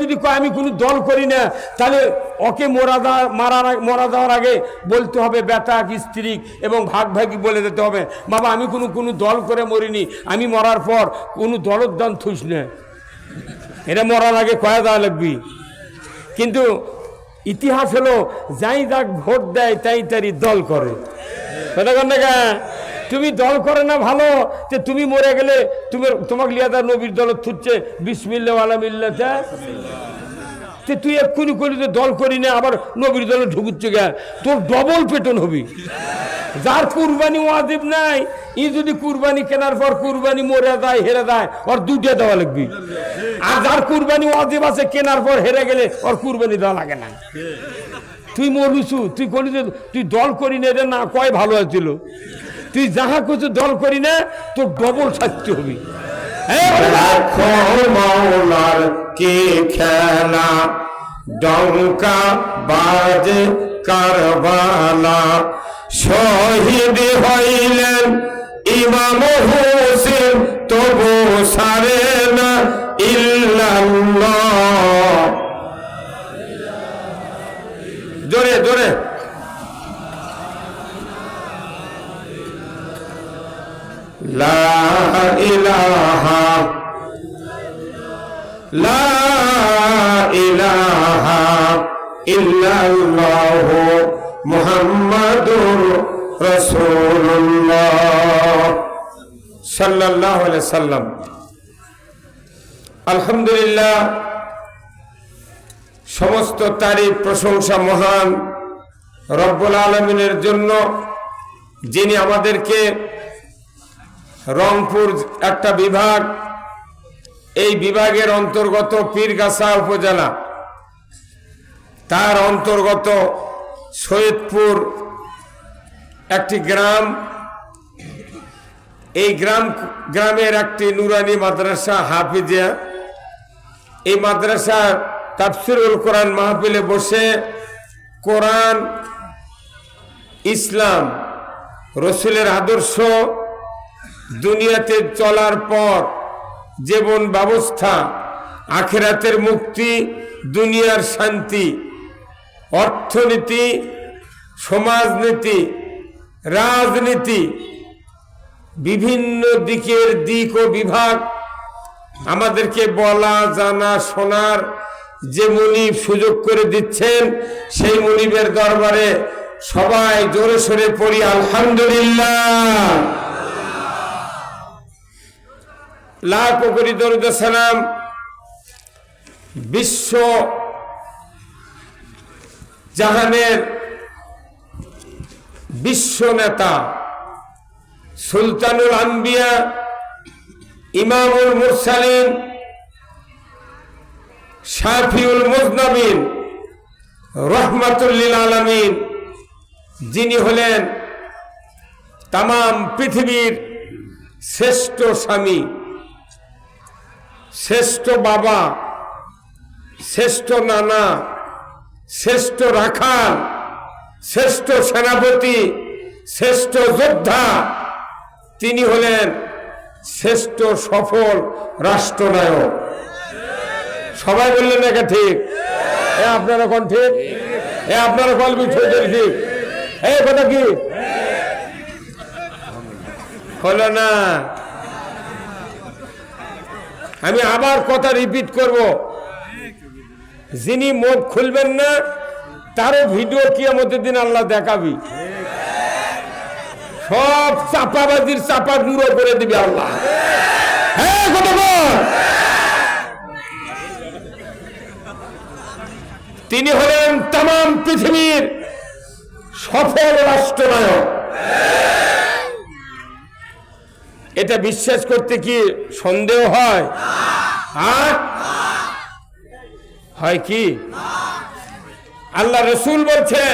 যদি কয় আমি কোনো দল করি না, তাহলে ওকে মারা যাওয়ার আগে বলতে হবে বেটা স্ত্রী এবং ভাগ ভাগি বলে দিতে হবে, বাবা আমি কোনো দল করে মরিনি, আমি মরার পর কোনো দলদান থুস না, এটা মরার আগে কয়া দেওয়া লাগবি। কিন্তু ইতিহাস হলো যাই যাক ভোট দেয় তাই তারই দল করে। তুমি দল করে না ভালো, যে তুমি মরে গেলে তোমাকে লিয়াদা নবীর দল থুচ্ছে বিসমিল্লাহ ওয়ালা মিল্লাতে, তুই এক্ষুনি করি যে দল করি না আবার নবীর দলে ঢুকুচ্ছে গা, তোর ডবল পেটন হবি। যার কুরবানি ওয়াজিব নাই, ই যদি কুরবানি কেনার পর কুরবানি মরে যায় হেরে যায়, ওর দুটো দেওয়া লাগবি। আর যার কুরবানি ওয়াজিব আছে কেনার পর হেরে গেলে ওর কুরবানি দেওয়া লাগে না। তুই মরুছু, তুই করি যে তুই দল করি না, এটা না কয় ভালো আছিল, তুই যাহা কিছু দল করি না তোর ডবল শাস্তি হবি। মাওলার কি খেলা, ডঙ্কা বাজে কারবালা, শহীদ হইলেন ইমাম হোসেন, তবু সারে না ইল্লাল্লাহ। জোরে জোরে লা ইলাহা লা ইলাহা ইল্লাল্লাহ মুহাম্মাদুর রাসূলুল্লাহ সাল্লাল্লাহু আলাইহি সাল্লাম। আলহামদুলিল্লাহ, সমস্ত তারিফ প্রশংসা মহান রব্বুল আলামিনের জন্য, যিনি আমাদেরকে রংপুর একটা বিভাগ, এই বিভাগের অন্তর্গত পীরগাছা উপজেলা, তার অন্তর্গত সৈয়দপুর একটি গ্রাম, এই গ্রামের একটি নুরানি মাদ্রাসা হাফিজিয়া, এই মাদ্রাসা তাফসিরুল কোরআন মাহফিলে বসে কোরআন, ইসলাম, রসুলের আদর্শ, দুনিয়াতে চলার পর জীবন ব্যবস্থা, আখিরাতের মুক্তি, দুনিয়ার শান্তি, অর্থনীতি, সমাজনীতি, রাজনীতি, বিভিন্ন দিকের দিক ও বিভাগ আমাদেরকে বলা জানা শোনার যে মুনিব সুযোগ করে দিচ্ছেন, সেই মুনিবের দরবারে সবাই জোরে সোরে পড়ি আলহামদুলিল্লাহ। লাখ কোটি দরুদ সালাম বিশ্ব জাহানের বিশ্ব নেতা, সুলতানুল আম্বিয়া, ইমামুল মুরসালিন, শাফিউল মুজনাবিন, রহমাতুল লিল আলামিন, যিনি হলেন তামাম পৃথিবীর শ্রেষ্ঠ স্বামী, শ্রেষ্ঠ বাবা, শ্রেষ্ঠ নানা, শ্রেষ্ঠ রাখাল, শ্রেষ্ঠ সেনাপতি, শ্রেষ্ঠ যোদ্ধা, তিনি হলেন শ্রেষ্ঠ সফল রাষ্ট্রনায়ক। সবাই বললেন একা ঠিক? আপনারা কোন ঠিক? আপনারা কোন বিষয় ঠিক? এই কথা কি হলো না? আমি আবার কথা রিপিট করব, যিনি মুখ খুলবেন না তারও ভিডিও কিয়ামতের দিন আল্লাহ দেখাবি, সব চাপাবাজির চাপা দূর করে দিবে আল্লাহ। হ্যাঁ কথা বল। তিনি হলেন তামাম পৃথিবীর সফল রাষ্ট্রনায়ক। এটা বিশ্বাস করতে কি সন্দেহ হয়? হয় কি? আল্লাহ রসুল বলছেন,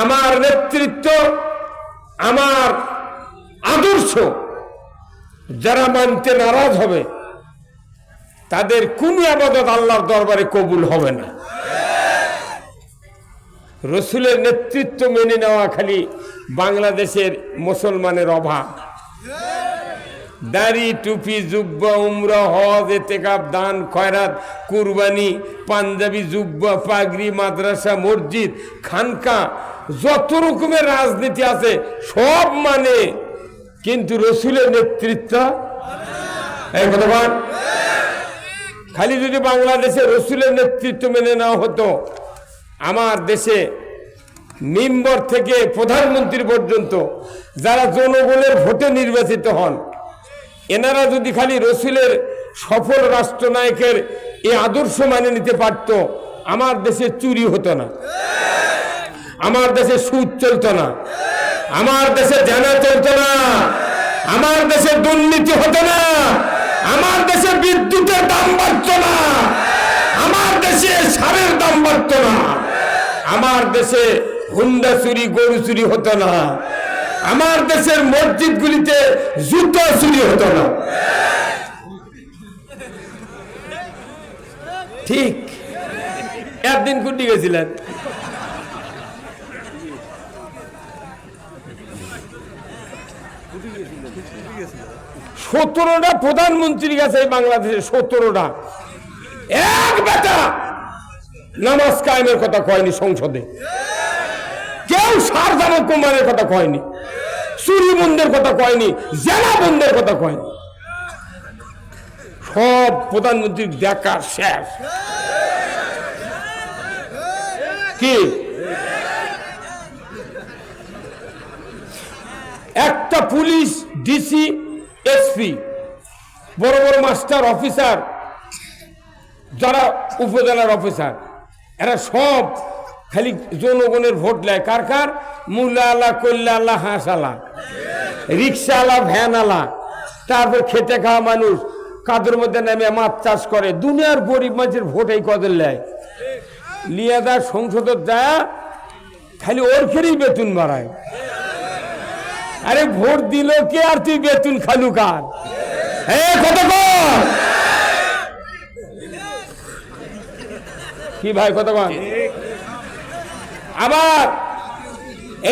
আমার নেতৃত্ব, আমার আদর্শ যারা মানতে নারাজ হবে তাদের কোন ইবাদত আল্লাহর দরবারে কবুল হবে না। রসুলের নেতৃত্ব মেনে নেওয়া খালি বাংলাদেশের মুসলমানের অভাব। দাড়ি, টুপি, জুব্বা, উমরা, হজ, এতেকাব, দান, খয়রাত, কুরবানি, পাঞ্জাবি, জুব্বা, পাগড়ি, মাদ্রাসা, মসজিদ, খানকা, যত রকমের রাজনীতি আছে সব মানে, কিন্তু রসুলের নেতৃত্ব এই কথা বল। খালি যদি বাংলাদেশে রসুলের নেতৃত্ব মেনে নেওয়া হতো, আমার দেশে মেম্বার থেকে প্রধানমন্ত্রী পর্যন্ত যারা জনগণের ভোটে নির্বাচিত হন, এনারা যদি খালি রসুলের সফল রাষ্ট্রনায়কের এই আদর্শ মানে নিতে পারত, আমার দেশে চুরি হতো না, আমার দেশে সুদ চলতো না, আমার দেশে জানা চলতো না, আমার দেশে দুর্নীতি হতো না, আমার দেশে বিদ্যুতের দাম বাড়তো না, আমার দেশে সারের দাম বাড়তো না, আমার দেশে হুন্ডা চুরি, গরু চুরি হতো না, আমার দেশের মসজিদগুলিতে জুতো চুরি হতো না। ঠিক একদিন কুটি গেছিলেন, 17টা প্রধানমন্ত্রী গেছে এই বাংলাদেশে, 17টা। এক বেটা নামাজ কায়েমের কথা কয়নি সংসদে, কেউ সার জামা কুমারের কথা কয়নি, চুরি বন্ধের কথা কয়নি, জেলা বন্ধের কথা কয়নি। সব প্রধানমন্ত্রীর দেখা শেষ। কি একটা পুলিশ, ডিসি, এসপি, বড় বড় মাস্টার অফিসার, যারা উপজেলার অফিসার, এরা সব খালি জনগণের ভোট নেয়। কার কার? মুলা আলা, কল্লা আলা, হাঁস আলা, রিক্সা আলা, ভ্যান আলা, তারপর খেটে খাওয়া মানুষ কাদের মধ্যে নেমে মাছ চাষ করে। দুনিয়ার গরিব মানুষের ভোট এই কদের নেয়, লিয়াদার সংসদত যায় খালি ওর খেলেই বেতন বাড়ায়। আরে ভোট দিল কে আর তুই বেতন খালু কার? কত কি ভাই কত? আবার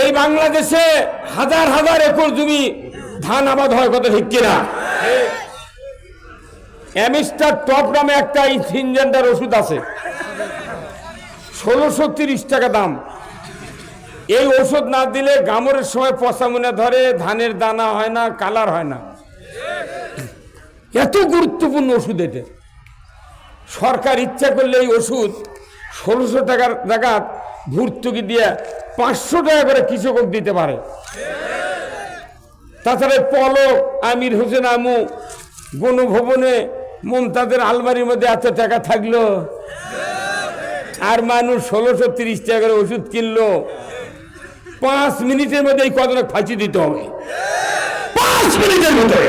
এই বাংলাদেশে হাজার হাজার একর জমি ধান আবাদ হয়, কত ঠিক কিনা? অ্যামিস্টার টপ নামে একটা ইনজেন্ডার ওষুধ আছে, 1630 টাকা দাম। এই ওষুধ না দিলে গামরের সময় পচা মনে ধরে, ধানের দানা হয় না, কালার হয় না। এত গুরুত্বপূর্ণ ওষুধ এটা। সরকার ইচ্ছা করলে এই ওষুধ 1600 টাকার জায়গা ভর্তুকি দিয়ে 500 টাকা করে কৃষক দিতে পারে। তাছাড়া পলক, আমির হোসেন আমু গণভবনে মমতাজের আলমারির মধ্যে এত টাকা থাকলো, আর মানুষ 1630 টাকার ওষুধ কিনলো। 5 মিনিটের মধ্যে এই কত ফাঁসি দিতে হবে, 5 মিনিটের মধ্যে।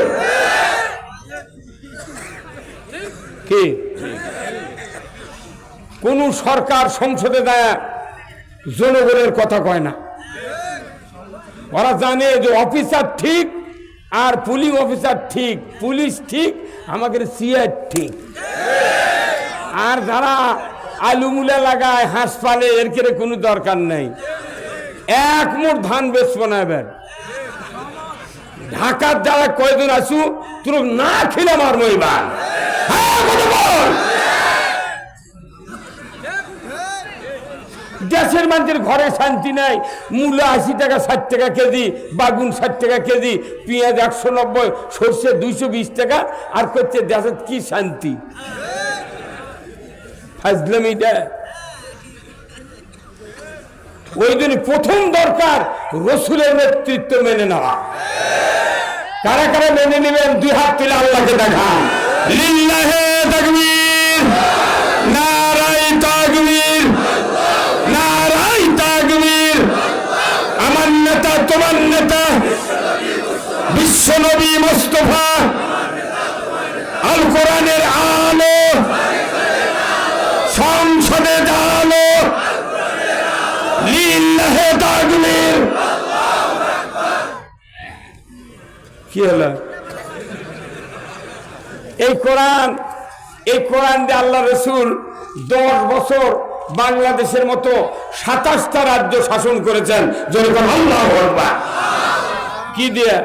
কি কোন সরকার সংসদে দেয় জনগণের কথা কয় না। ওরা জানে যে অফিসার ঠিক আর পুলিশ অফিসার ঠিক, পুলিশ ঠিক, আমাদের সিআই ঠিক। আর যারা আলুমুলা লাগায়, হাঁস পালে, এর কেড়ে কোনো দরকার নেই। এক মুঠ ধান বেচবো না। এবার ঢাকার যারা কয়জন আসু তোর না খেলে আমার মইবার। দেশের মানুষের ঘরে শান্তি নাই। মূলা 80 টাকা 60 টাকা কেজি, বাগুন 60 টাকা কেজি, পেঁয়াজ 190, সর্ষে 220 টাকা, আর করছে দেশের কি শান্তি? ফাজলামি দেয়। ওই জন্য প্রথম দরকার রসুলের নেতৃত্ব মেনে নেওয়া। কারা কারা মেনে নেবেন? 2 হাত তুলে আল্লাহকে দেখান। লিল্লাহে তাকবীর, নারায়ে তাকবীর, নারায়ে তাকবীর। আমার নেতা, তোমার নেতা, বিশ্বনবী মুস্তাফা, আল কোরআনের আলো, সংসদে আলো। লিল্লাহে তাকবীর। কি হলো? এই কোরআন দিয়ে আল্লাহ রসুল 10 বছর বাংলাদেশের মতো 27টা রাজ্য শাসন করেছেন। যখন আল্লাহু আকবার। কি দিয়ে?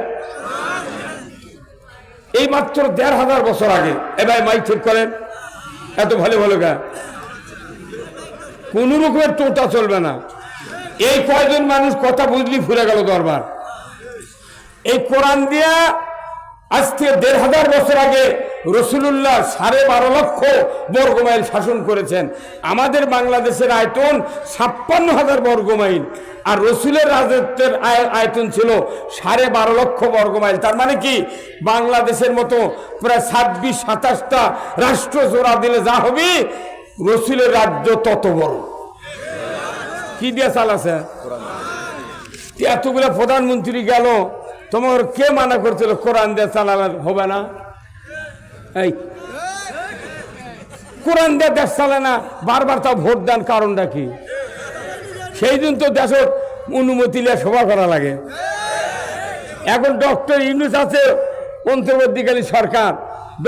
এই মাত্র ১৫০০ বছর আগে। এবার মাইক ঠিক করেন, এত ভালো ভালো গা, কোন রকমের টোটা চলবে না। এই কয়জন মানুষ কথা বুঝলি ফুরে গেল দরবার। এই কোরআন দিয়া আজ থেকে ১৫০০ বছর আগে রসুল্লাহ ১২.৫ লক্ষ বর্গমাইল শাসন করেছেন। আমাদের বাংলাদেশের আয়তন ৫৬,০০০ বর্গমাইল, আর রসুলের রাজত্বের আয়তন ছিল ১২.৫ লক্ষ বর্গমাইল। তার মানে কি বাংলাদেশের মতো প্রায় ২৬-২৭টা রাষ্ট্র জোড়া দিলে যা হবে, রসুলের রাজ্য তত বড়। কি দিয়ে চালাছে? এতগুলো প্রধানমন্ত্রী গেল, তোমার কে মানা করছিল কোরআন দিয়ে চালালে হবে না? এই কোরআন দিয়ে দেশ চালে না, বারবার তা ভোট দেন, কারণটা কি? সেই দিন তো দেশের অনুমতি নিয়ে সভা করা লাগে। এখন ডক্টর ইউনূস আছে, অন্তর্বর্তীকালীন সরকার,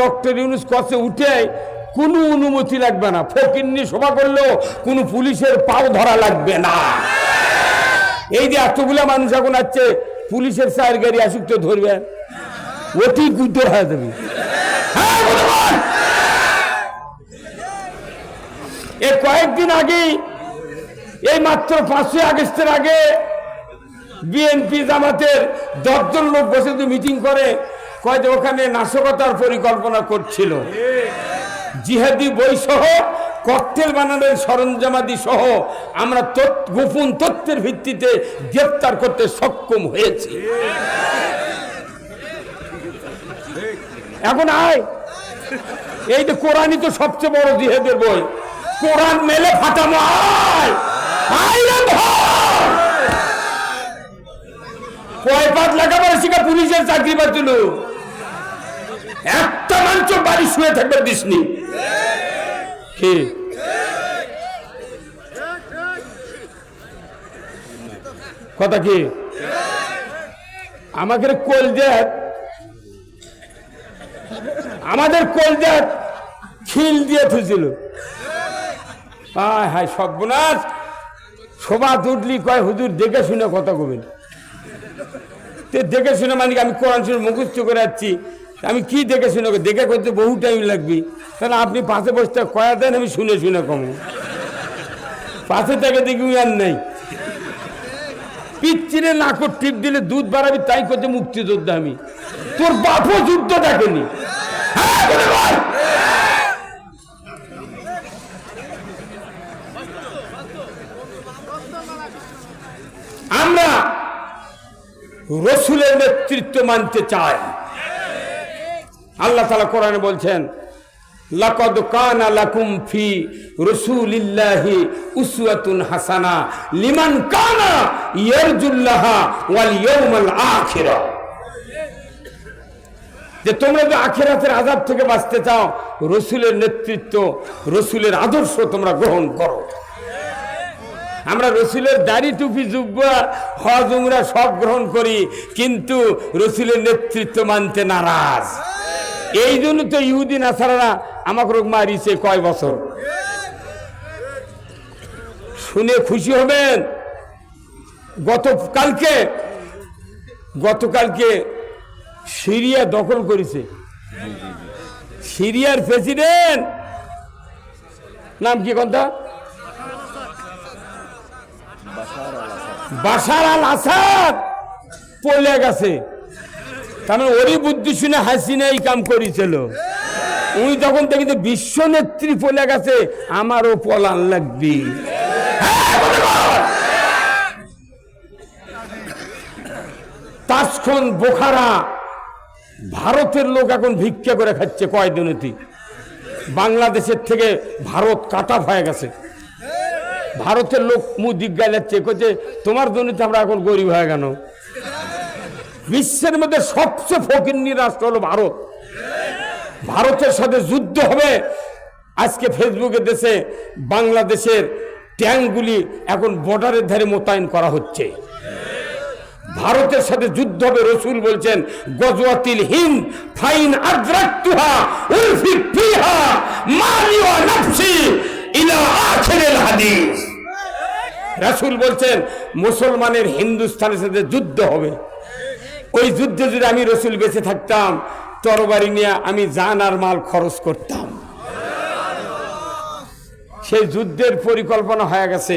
ডক্টর ইউনূস কছে উঠে কোনো অনুমতি লাগবে না, ফকিন্নি সভা করলেও কোনো পুলিশের পাও ধরা লাগবে না। এই যে এতগুলা মানুষ এখন আছে, পুলিশের ৪ গাড়ি আসুক তো ধরবে, ওটি গুদ্ধর হয়ে যাবে। এই কয়েকদিন আগে, এই মাত্র ৫ই আগস্টের আগে বিএনপি জামাতের ১০ জন লোক বসে মিটিং করে, কয় যে ওখানে নাশকতার পরিকল্পনা করছিল, জিহাদি বই সহ ককটেল বানানোর সরঞ্জামাদি সহ আমরা গোপন তথ্যের ভিত্তিতে গ্রেফতার করতে সক্ষম হয়েছি। এখন আয়, এই যে কোরআনই তো সবচেয়ে বড় জিহাদের বই, কোরআন মেলে ফাটানো। কয় ৫ লেখাপড়া শিখা পুলিশের চাকরি পাচ্ছিল, একটা মানুষ বাড়ি শুয়ে থাকবে দিসনি। কি কথা কি? আমাদের কলজাত খিল দিয়ে থুছিল। হায় হায় সর্বনাশ! শোভা উঠলি কয় হুজুর দেখে শুনে কথা কবেন। দেখে শুনে মানে আমি কোরআন শুনে মুখস্থ করে যাচ্ছি, আমি কি দেখে শুনে, দেখে করতে বহু টাইম লাগবে, তাহলে আপনি পাশে বসতে কয়া দেন, আমি শুনে শুনে কমো। পাশে থেকে দেখি আর নেই, পিচ্ছিরে নাকর টিপ দিলে দুধ বাড়াবি, তাই করতে মুক্তিযোদ্ধা আমি। তোর বাপও যুদ্ধ দেখেনি। আমরা রসুলের নেতৃত্ব মানতে চাই। আল্লাহ তাআলা কোরআনে বলছেন, লাকাদ কানা লাকুম ফি রাসূলিল্লাহি উসওয়াতুন হাসানা লিমান কানা ইয়ারজুল্লাহা ওয়াল ইয়াউমাল আখিরা। যে তোমরা যে আখিরাতের আযাব থেকে বাঁচতে চাও, রসুলের নেতৃত্ব, রসুলের আদর্শ তোমরা গ্রহণ করো। আমরা রসুলের দাড়ি, টুপি, জুব্বা, হজ, উমরা সব গ্রহণ করি, কিন্তু রসুলের নেতৃত্ব মানতে নারাজ। এই জন্য তো ইহুদি নাসারারা আমাকে রোগ মারিছে কয় বছর। শুনে খুশি হবেন, গতকালকে সিরিয়া দখল করেছে। সিরিয়ার প্রেসিডেন্ট নাম কি কথা? বাশার আল আসাদ পলে গেছে। তার মানে ওরই বুদ্ধি শুনে হাসিনা এই কাম করেছিল। উনি তখন দেখি বিশ্ব নেত্রী পলে গেছে, আমারও পলান লাগবে। তাসখন বোখারা, ভারতের লোক এখন ভিক্ষা করে খাচ্ছে কয়দিনতি। বাংলাদেশের থেকে ভারত কাটা হয়ে গেছে। ভারতের লোক মুখ জিজ্ঞাসা যাচ্ছে, কইছে তোমার জন্য আমরা এখন গরিব হয়ে গেল। বিশ্বের মধ্যে সবচেয়ে ফকিন্নি রাষ্ট্র হলো ভারত। ভারতের সাথে যুদ্ধ হবে। আজকে ফেসবুকে দেশে বাংলাদেশের ট্যাঙ্কগুলি এখন বর্ডারের ধারে মোতায়েন করা হচ্ছে। ভারতের সাথে যুদ্ধ হবে। রসুল বলছেন, গজওয়াতিল হিন্দ ফাইন আদরাকতুহা উলফিক ফিহা মালি ওয়া নাফসি ইলা আখিরিল হাদিস। রাসূল বলছেন, মুসলমানের হিন্দুস্তানের সাথে যুদ্ধ হবে। ওই যুদ্ধে যদি আমি রসুল বেঁচে থাকতাম, তরবারি নিয়ে আমি জান আর মাল খরচ করতাম। সেই যুদ্ধের পরিকল্পনা হয়ে গেছে।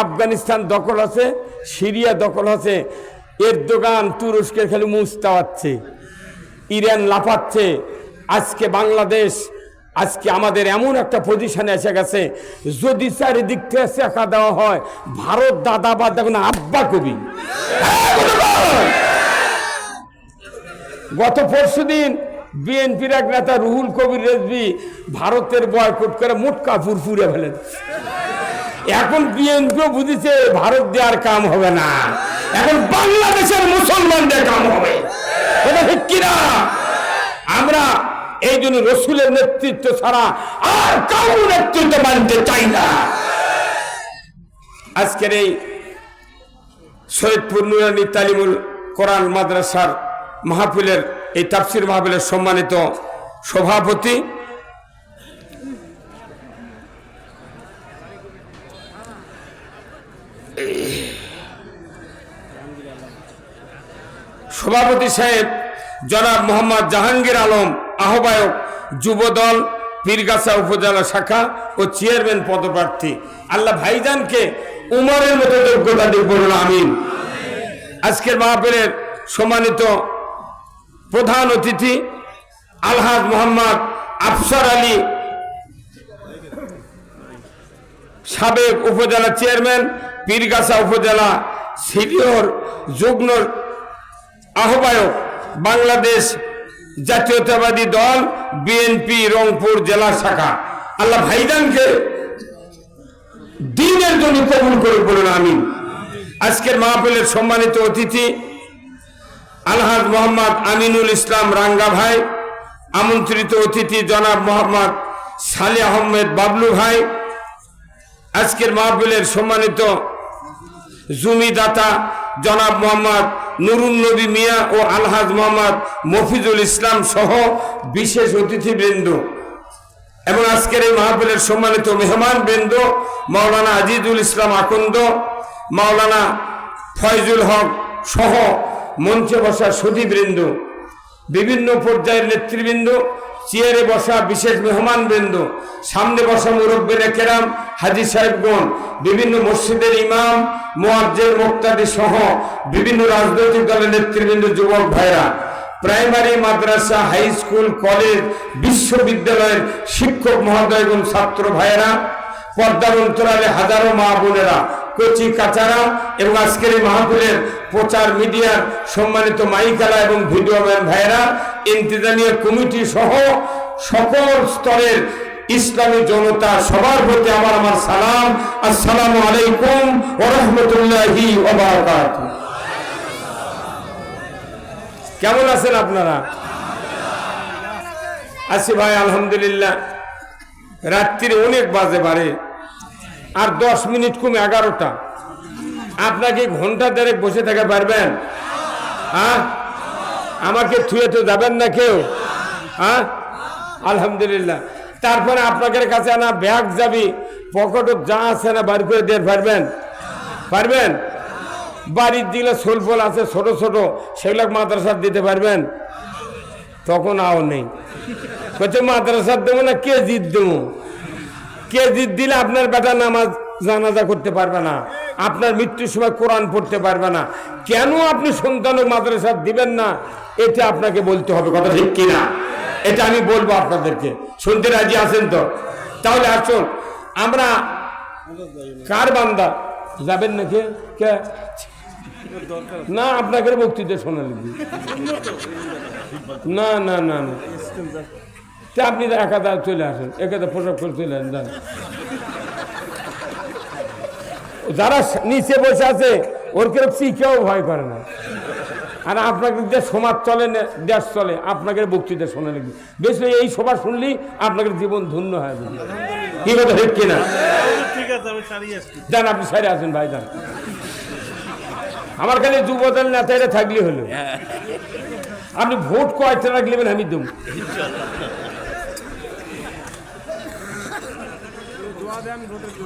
আফগানিস্তান দখল আছে, সিরিয়া দখল আছে, এরদোগান তুরস্কের খালি মুস্তাওয়াচ্ছে, ইরান লাফাচ্ছে। আজকে বাংলাদেশ আজকে আমাদের এমন একটা পজিশনে এসে গেছে, যদি চারিদিক থেকে শেখা দেওয়া হয়, ভারত দাদাবাদ দেখুন আব্বা কবি। গত পরশুদিন বিএনপির এক নেতা রুহুল কবির রেজভী ভারতের বয়কট করে মোটকা ফুরফুরে ফেলেন। এখন বিএনপিও বুঝেছে ভারত দেওয়ার কাম হবে না, এখন বাংলাদেশের মুসলমানদের কাম হবে। কথা ঠিক কিনা? আমরা এই জন্য রসুলের নেতৃত্ব ছাড়া আর কারোর নেতৃত্ব মানতে চাই না। আজকের এই সৈয়দপুর নুরানী তালিমুল কোরআন মাদ্রাসার মাহফিলের এই তাফসির মাহফিলের সম্মানিত সভাপতি সাহেব জনাব মোহাম্মদ জাহাঙ্গীর আলম, আহ্বায়ক যুবদল পীরগাছা উপজেলা শাখা ও চেয়ারম্যান পদপ্রার্থী, আল্লাহ ভাইজানকে উমরের মতো যোগ্যতা দিয়ে বলুন আমিন। আজকের মাহফিলের সম্মানিত প্রধান অতিথি আলহাজ মোহাম্মদ আফসার আলী, সাবেক উপজেলা চেয়ারম্যান পীরগাছা উপজেলা, সিনিয়র যুগ্ম আহ্বায়ক বাংলাদেশ জাতীয়তাবাদী দল বিএনপি রংপুর জেলা শাখা, আল্লাহ ভাইজানকে দ্বীনের জন্য কবুল করে বলুন আমিন। আজকের মাহফিলের সম্মানিত অতিথি আলহাজ মোহাম্মদ আমিনুল ইসলাম রাঙ্গা ভাই, আমন্ত্রিত অতিথি জনাব মোহাম্মদ সালে আহমেদ বাবলু ভাই, আজকের মাহফিলের সম্মানিত জমিদাতা জনাব মোহাম্মদ নুরুন নবী মিয়া ও আলহাজ মোহাম্মদ মফিজুল ইসলাম সহ বিশেষ অতিথিবৃন্দ এবং আজকের এই মাহফিলের সম্মানিত মেহমান বৃন্দ মাওলানা আজিজুল ইসলাম আকন্দ, মাওলানা ফয়জুল হক সহ মঞ্চে বসা সুধীবৃন্দ, বিভিন্ন পর্যায়ের নেতৃবৃন্দ, চেয়ারে বসা বিশেষ মেহমান বৃন্দ, সামনে বসা মুরব্বিনে কেরাম, হাজী সাহেবগণ, বিভিন্ন মসজিদের ইমাম, মুয়াজ্জিন, মুক্তাদি সহ বিভিন্ন রাজনৈতিক দলের নেতৃবৃন্দ, যুবক ভাইরা, প্রাইমারি, মাদ্রাসা, হাই স্কুল, কলেজ, বিশ্ববিদ্যালয়ের শিক্ষক মহোদয়গণ, ছাত্র ভাইয়েরা, পর্দার অন্তরালে হাজারো মা বোনেরা, কচি কাচারা এবং আজকের এই মাহফিলের প্রচার মিডিয়ার সম্মানিত মাইকালা এবং ভিডিও ম্যান ভাইয়েরা, ইন্তেজামিয়া কমিটি সহ সকল স্তরের ইসলামী জনতা, সবার প্রতি আমার সালাম। আসসালামু আলাইকুম ওয়া রাহমাতুল্লাহি ওয়া বারাকাতুহু। কেমন আছেন আপনারা? আছি ভাই আলহামদুলিল্লাহ। রাত্রির অনেক বাজে বাড়ে, আর 10 মিনিট কম 11টা। আপনাকে ঘন্টা দেড়েক বসে থাকতে পারবেন? হ্যাঁ, আমাকে থুয়ে তো যাবেন না কেউ? হ্যাঁ, আলহামদুলিল্লাহ। তারপরে আপনাদের কাছে আনা ব্যাগ যাবি, পকেটে যা আছে না বার করে দিয়ে পারবেন? পারবেন? বাড়ির দিলে সোলফল আছে ছোট ছোট, সেগুলো মাদ্রাসার দিতে পারবেন? তখন আও নেই, বলছে মাদ্রাসার দেবো না, কে জিত দেবো? কে জিত দিলে আপনার বেটা নামাজ জানাজা করতে পারবে না, আপনার মৃত্যুর সময় কোরআন পড়তে পারবে না। কেন আপনি সন্তানক মাদ্রাসা দিবেন না, এটা আপনাকে বলতে হবে। কথা ঠিক কিনা? এটা আমি বলবো আপনাদেরকে। শুনতে রাজি আছেন তো? তাহলে আসুন, আমরা কার বান্দা? যাবেন না? কে কে না, আপনাকে বক্তৃতা শোনা লিখবি না না না না, আপনি একাদা চলে আসেন, একাদা পোশাক করে চলে আসেন। যান, যারা নিচে বসে আছে ওর কেউ কেউ ভয় করে না। আর আপনাকে যে সমাজ চলে, দেশ চলে, আপনাকে বক্তৃতা শোনা লিখবি। বেশি এই সভা শুনলেই আপনাকে জীবন ধন্য হয়ে যাবে। কি কথা ঠিক কিনা? যান, আপনি সাইডে আসেন ভাই, যান। আমার খালি যুবদল নেতারা থাকলে হলো। আপনি ভোট কয়টা রাখলেন আমি দেব।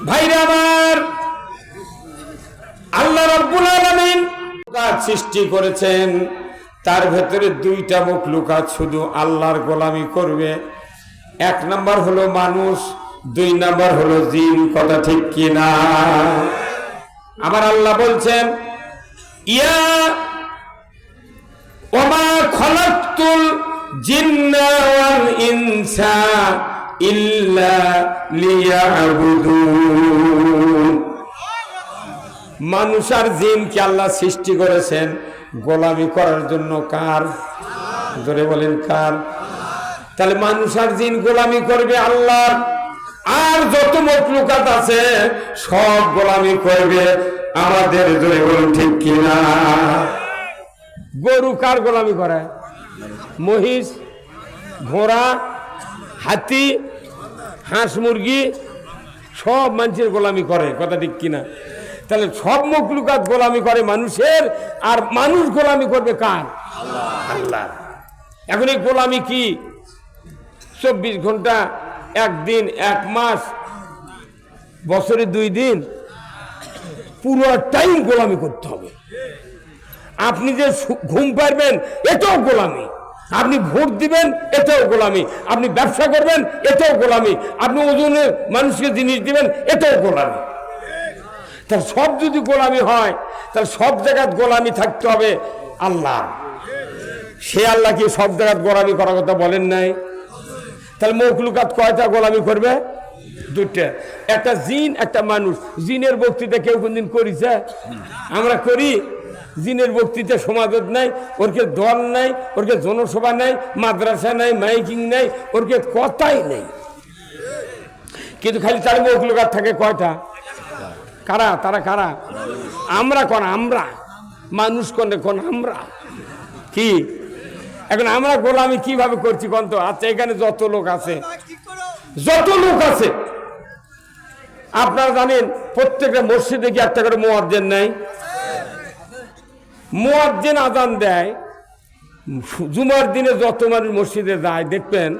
ভাইরা আমার, আল্লাহ রাব্বুল আলামিন সৃষ্টি করেছেন, তার ভেতরে দুইটা মখলুকাত শুধু আল্লাহর গোলামি করবে। এক নাম্বার হলো মানুষ, দুই নাম্বার হলো জিন। কথা ঠিক কিনা? আমার আল্লাহ বলছেন, ইয়া ওমা খলাকতুল জিন্না ওয়াল ইনসা ইল্লা লিয়াবুদুন। মানুষ আর জিনকে আল্লাহ সৃষ্টি করেছেন গোলামি করার জন্য। কার? জোরে বলেন কার? তাহলে মানুষ আর জিন গোলামি করবে আল্লাহর, আর যত মখলুকাত আছে সব গোলামি করবে আমাদের। জোরে বলেন ঠিক কিনা? গরু কার গোলামি করে? মহিষ, ঘোড়া, হাতি, হাঁস, মুরগি সব মানুষের গোলামি করে। কথা ঠিক কিনা? তাহলে সব মখলুকাত গোলামি করে মানুষের, আর মানুষ গোলামি করবে কার? আল্লাহ। এখন এই গোলামি কি 24 ঘন্টা, একদিন, এক মাস, বছরে 2 দিন, পুরো টাইম গোলামি করতে হবে। আপনি যে ঘুম পারবেন এটাও গোলামি, আপনি ভোট দিবেন এটাও গোলামি, আপনি ব্যবসা করবেন এটাও গোলামি, আপনি ওজনের মানুষকে জিনিস দিবেন এটাও গোলামি। তাহলে সব যদি গোলামি হয় তাহলে সব জায়গায় গোলামি থাকতে হবে আল্লাহ। সে আল্লাহ কি সব জায়গায় গোলামি করার কথা বলেন নাই? তাহলে মখলুকাত কয়টা গোলামি করবে? 2টা, একটা জিন, একটা মানুষ। জিনের বক্তৃতা কেউ কোনদিন করিছে? আমরা করি। জিনের বক্তৃতা সমাজত নাই, ওরকে দল নাই, ওরকে জনসভা নাই, মাদ্রাসা নাই, মাইকিং নাই, ওরকে কথাই নেই। কিন্তু খালি তার মখলুকাত থাকে কয়টা? কারা? তারা কারা? আমরা। কোন আমরা? মানুষ কোন আমরা কি? এখন আমরা গোলামি কিভাবে করছি কোন তো? আচ্ছা, এখানে যত লোক আছে, আপনারা জানেন প্রত্যেকটা মসজিদে কি একটা করে মুয়াজ্জিন নাই? মুয়াজ্জিন আজান দেয়। জুমার দিনে যত মানুষ মসজিদে যায় দেখবেন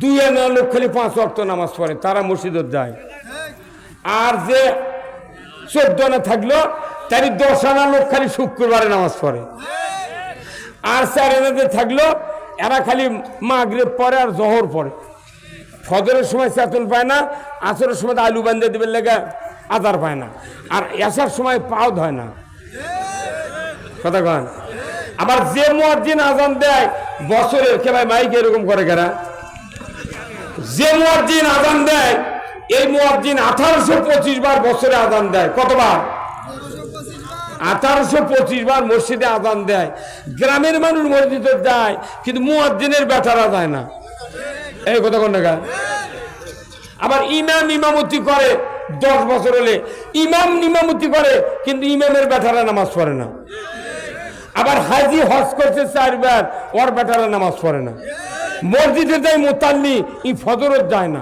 2 আনা লোক খালি 5 ওয়াক্ত নামাজ পড়ে, তারা মসজিদে যায়। আর যে 14 আনা থাকলো তারই 10 আনা লোক খালি শুক্রবারে নামাজ পড়ে। আর 4 আনাতে থাকলো এরা খালি মাগরিব পড়ে আর জোহর পড়ে। ফজরের সময় চেতন পায় না, আসরের সময় আলু বান্ধে দেবেন লেগে আদার পায় না, আর এসার সময় পাও ধয় না। কথা কন। আবার যে মুয়াজ্জিন আজান দেয় বছরের, কে ভাই মাইক এরকম করে কেনা? যে মুয়াজ্জিন আজান দেয় এই মুয়াজ্জিন 1825 বার বছরে আজান দেয়। কতবার? 1825 বার মসজিদে আজান দেয়। গ্রামের মানুষ মসজিদে যায় কিন্তু মুয়াজ্জিনের বেটারা যায় না। এই কথা কোন না? আবার ইমাম ইমামতি করে 10 বছর হলে, ইমাম ইমামতি করে কিন্তু ইমামের বেটারা নামাজ পড়ে না। আবার হাজি হজ করছে 4 বার, ওর বেটারা নামাজ পড়ে না। মসজিদে যায় মুতাল্লি, ই ফজরত যায় না।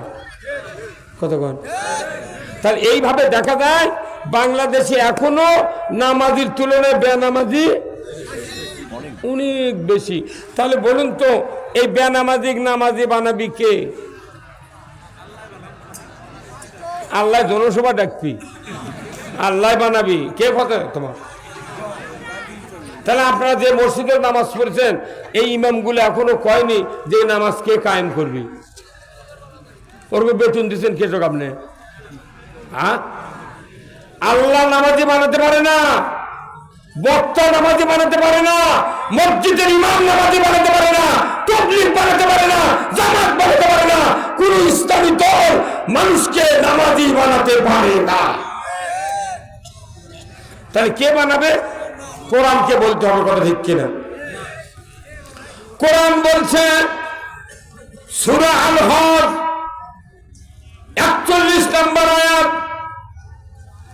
কতক্ষণ? তাহলে এইভাবে দেখা যায় বাংলাদেশে এখনো নামাজির তুলনায় বেনামাজি অনেক বেশি। তাহলে বলুন তো এই বেনামাজি নামাজি বানাবি কে? আল্লাহ। জনসভা ডাকবি আল্লাহ বানাবি কে? কথা তোমার। তাহলে আপনারা যে মসজিদের নামাজ পড়ছেন এই ইমামগুলো এখনো কয়নি যে নামাজ কে কায়েম করবি? ওরকে বেতন দিচ্ছেন কে? চোখ আপনি? হ্যাঁ, আল্লাহ নামাজি বানাতে পারে না, বক্তা নামাজি বানাতে পারে না, মসজিদের ইমাম নামাজি বানাতে পারে না, তাবলীগ বানাতে পারে না, জামাত বানাতে পারে না, কোন ইসলামী দল মানুষকে নামাজি বানাতে পারে না। তাহলে কে বানাবে? কোরআনকে বলতে হবে। কথা ঠিক কিনা? কোরআন বলছে সূরা আল হজ 41 নম্বর আয়াত,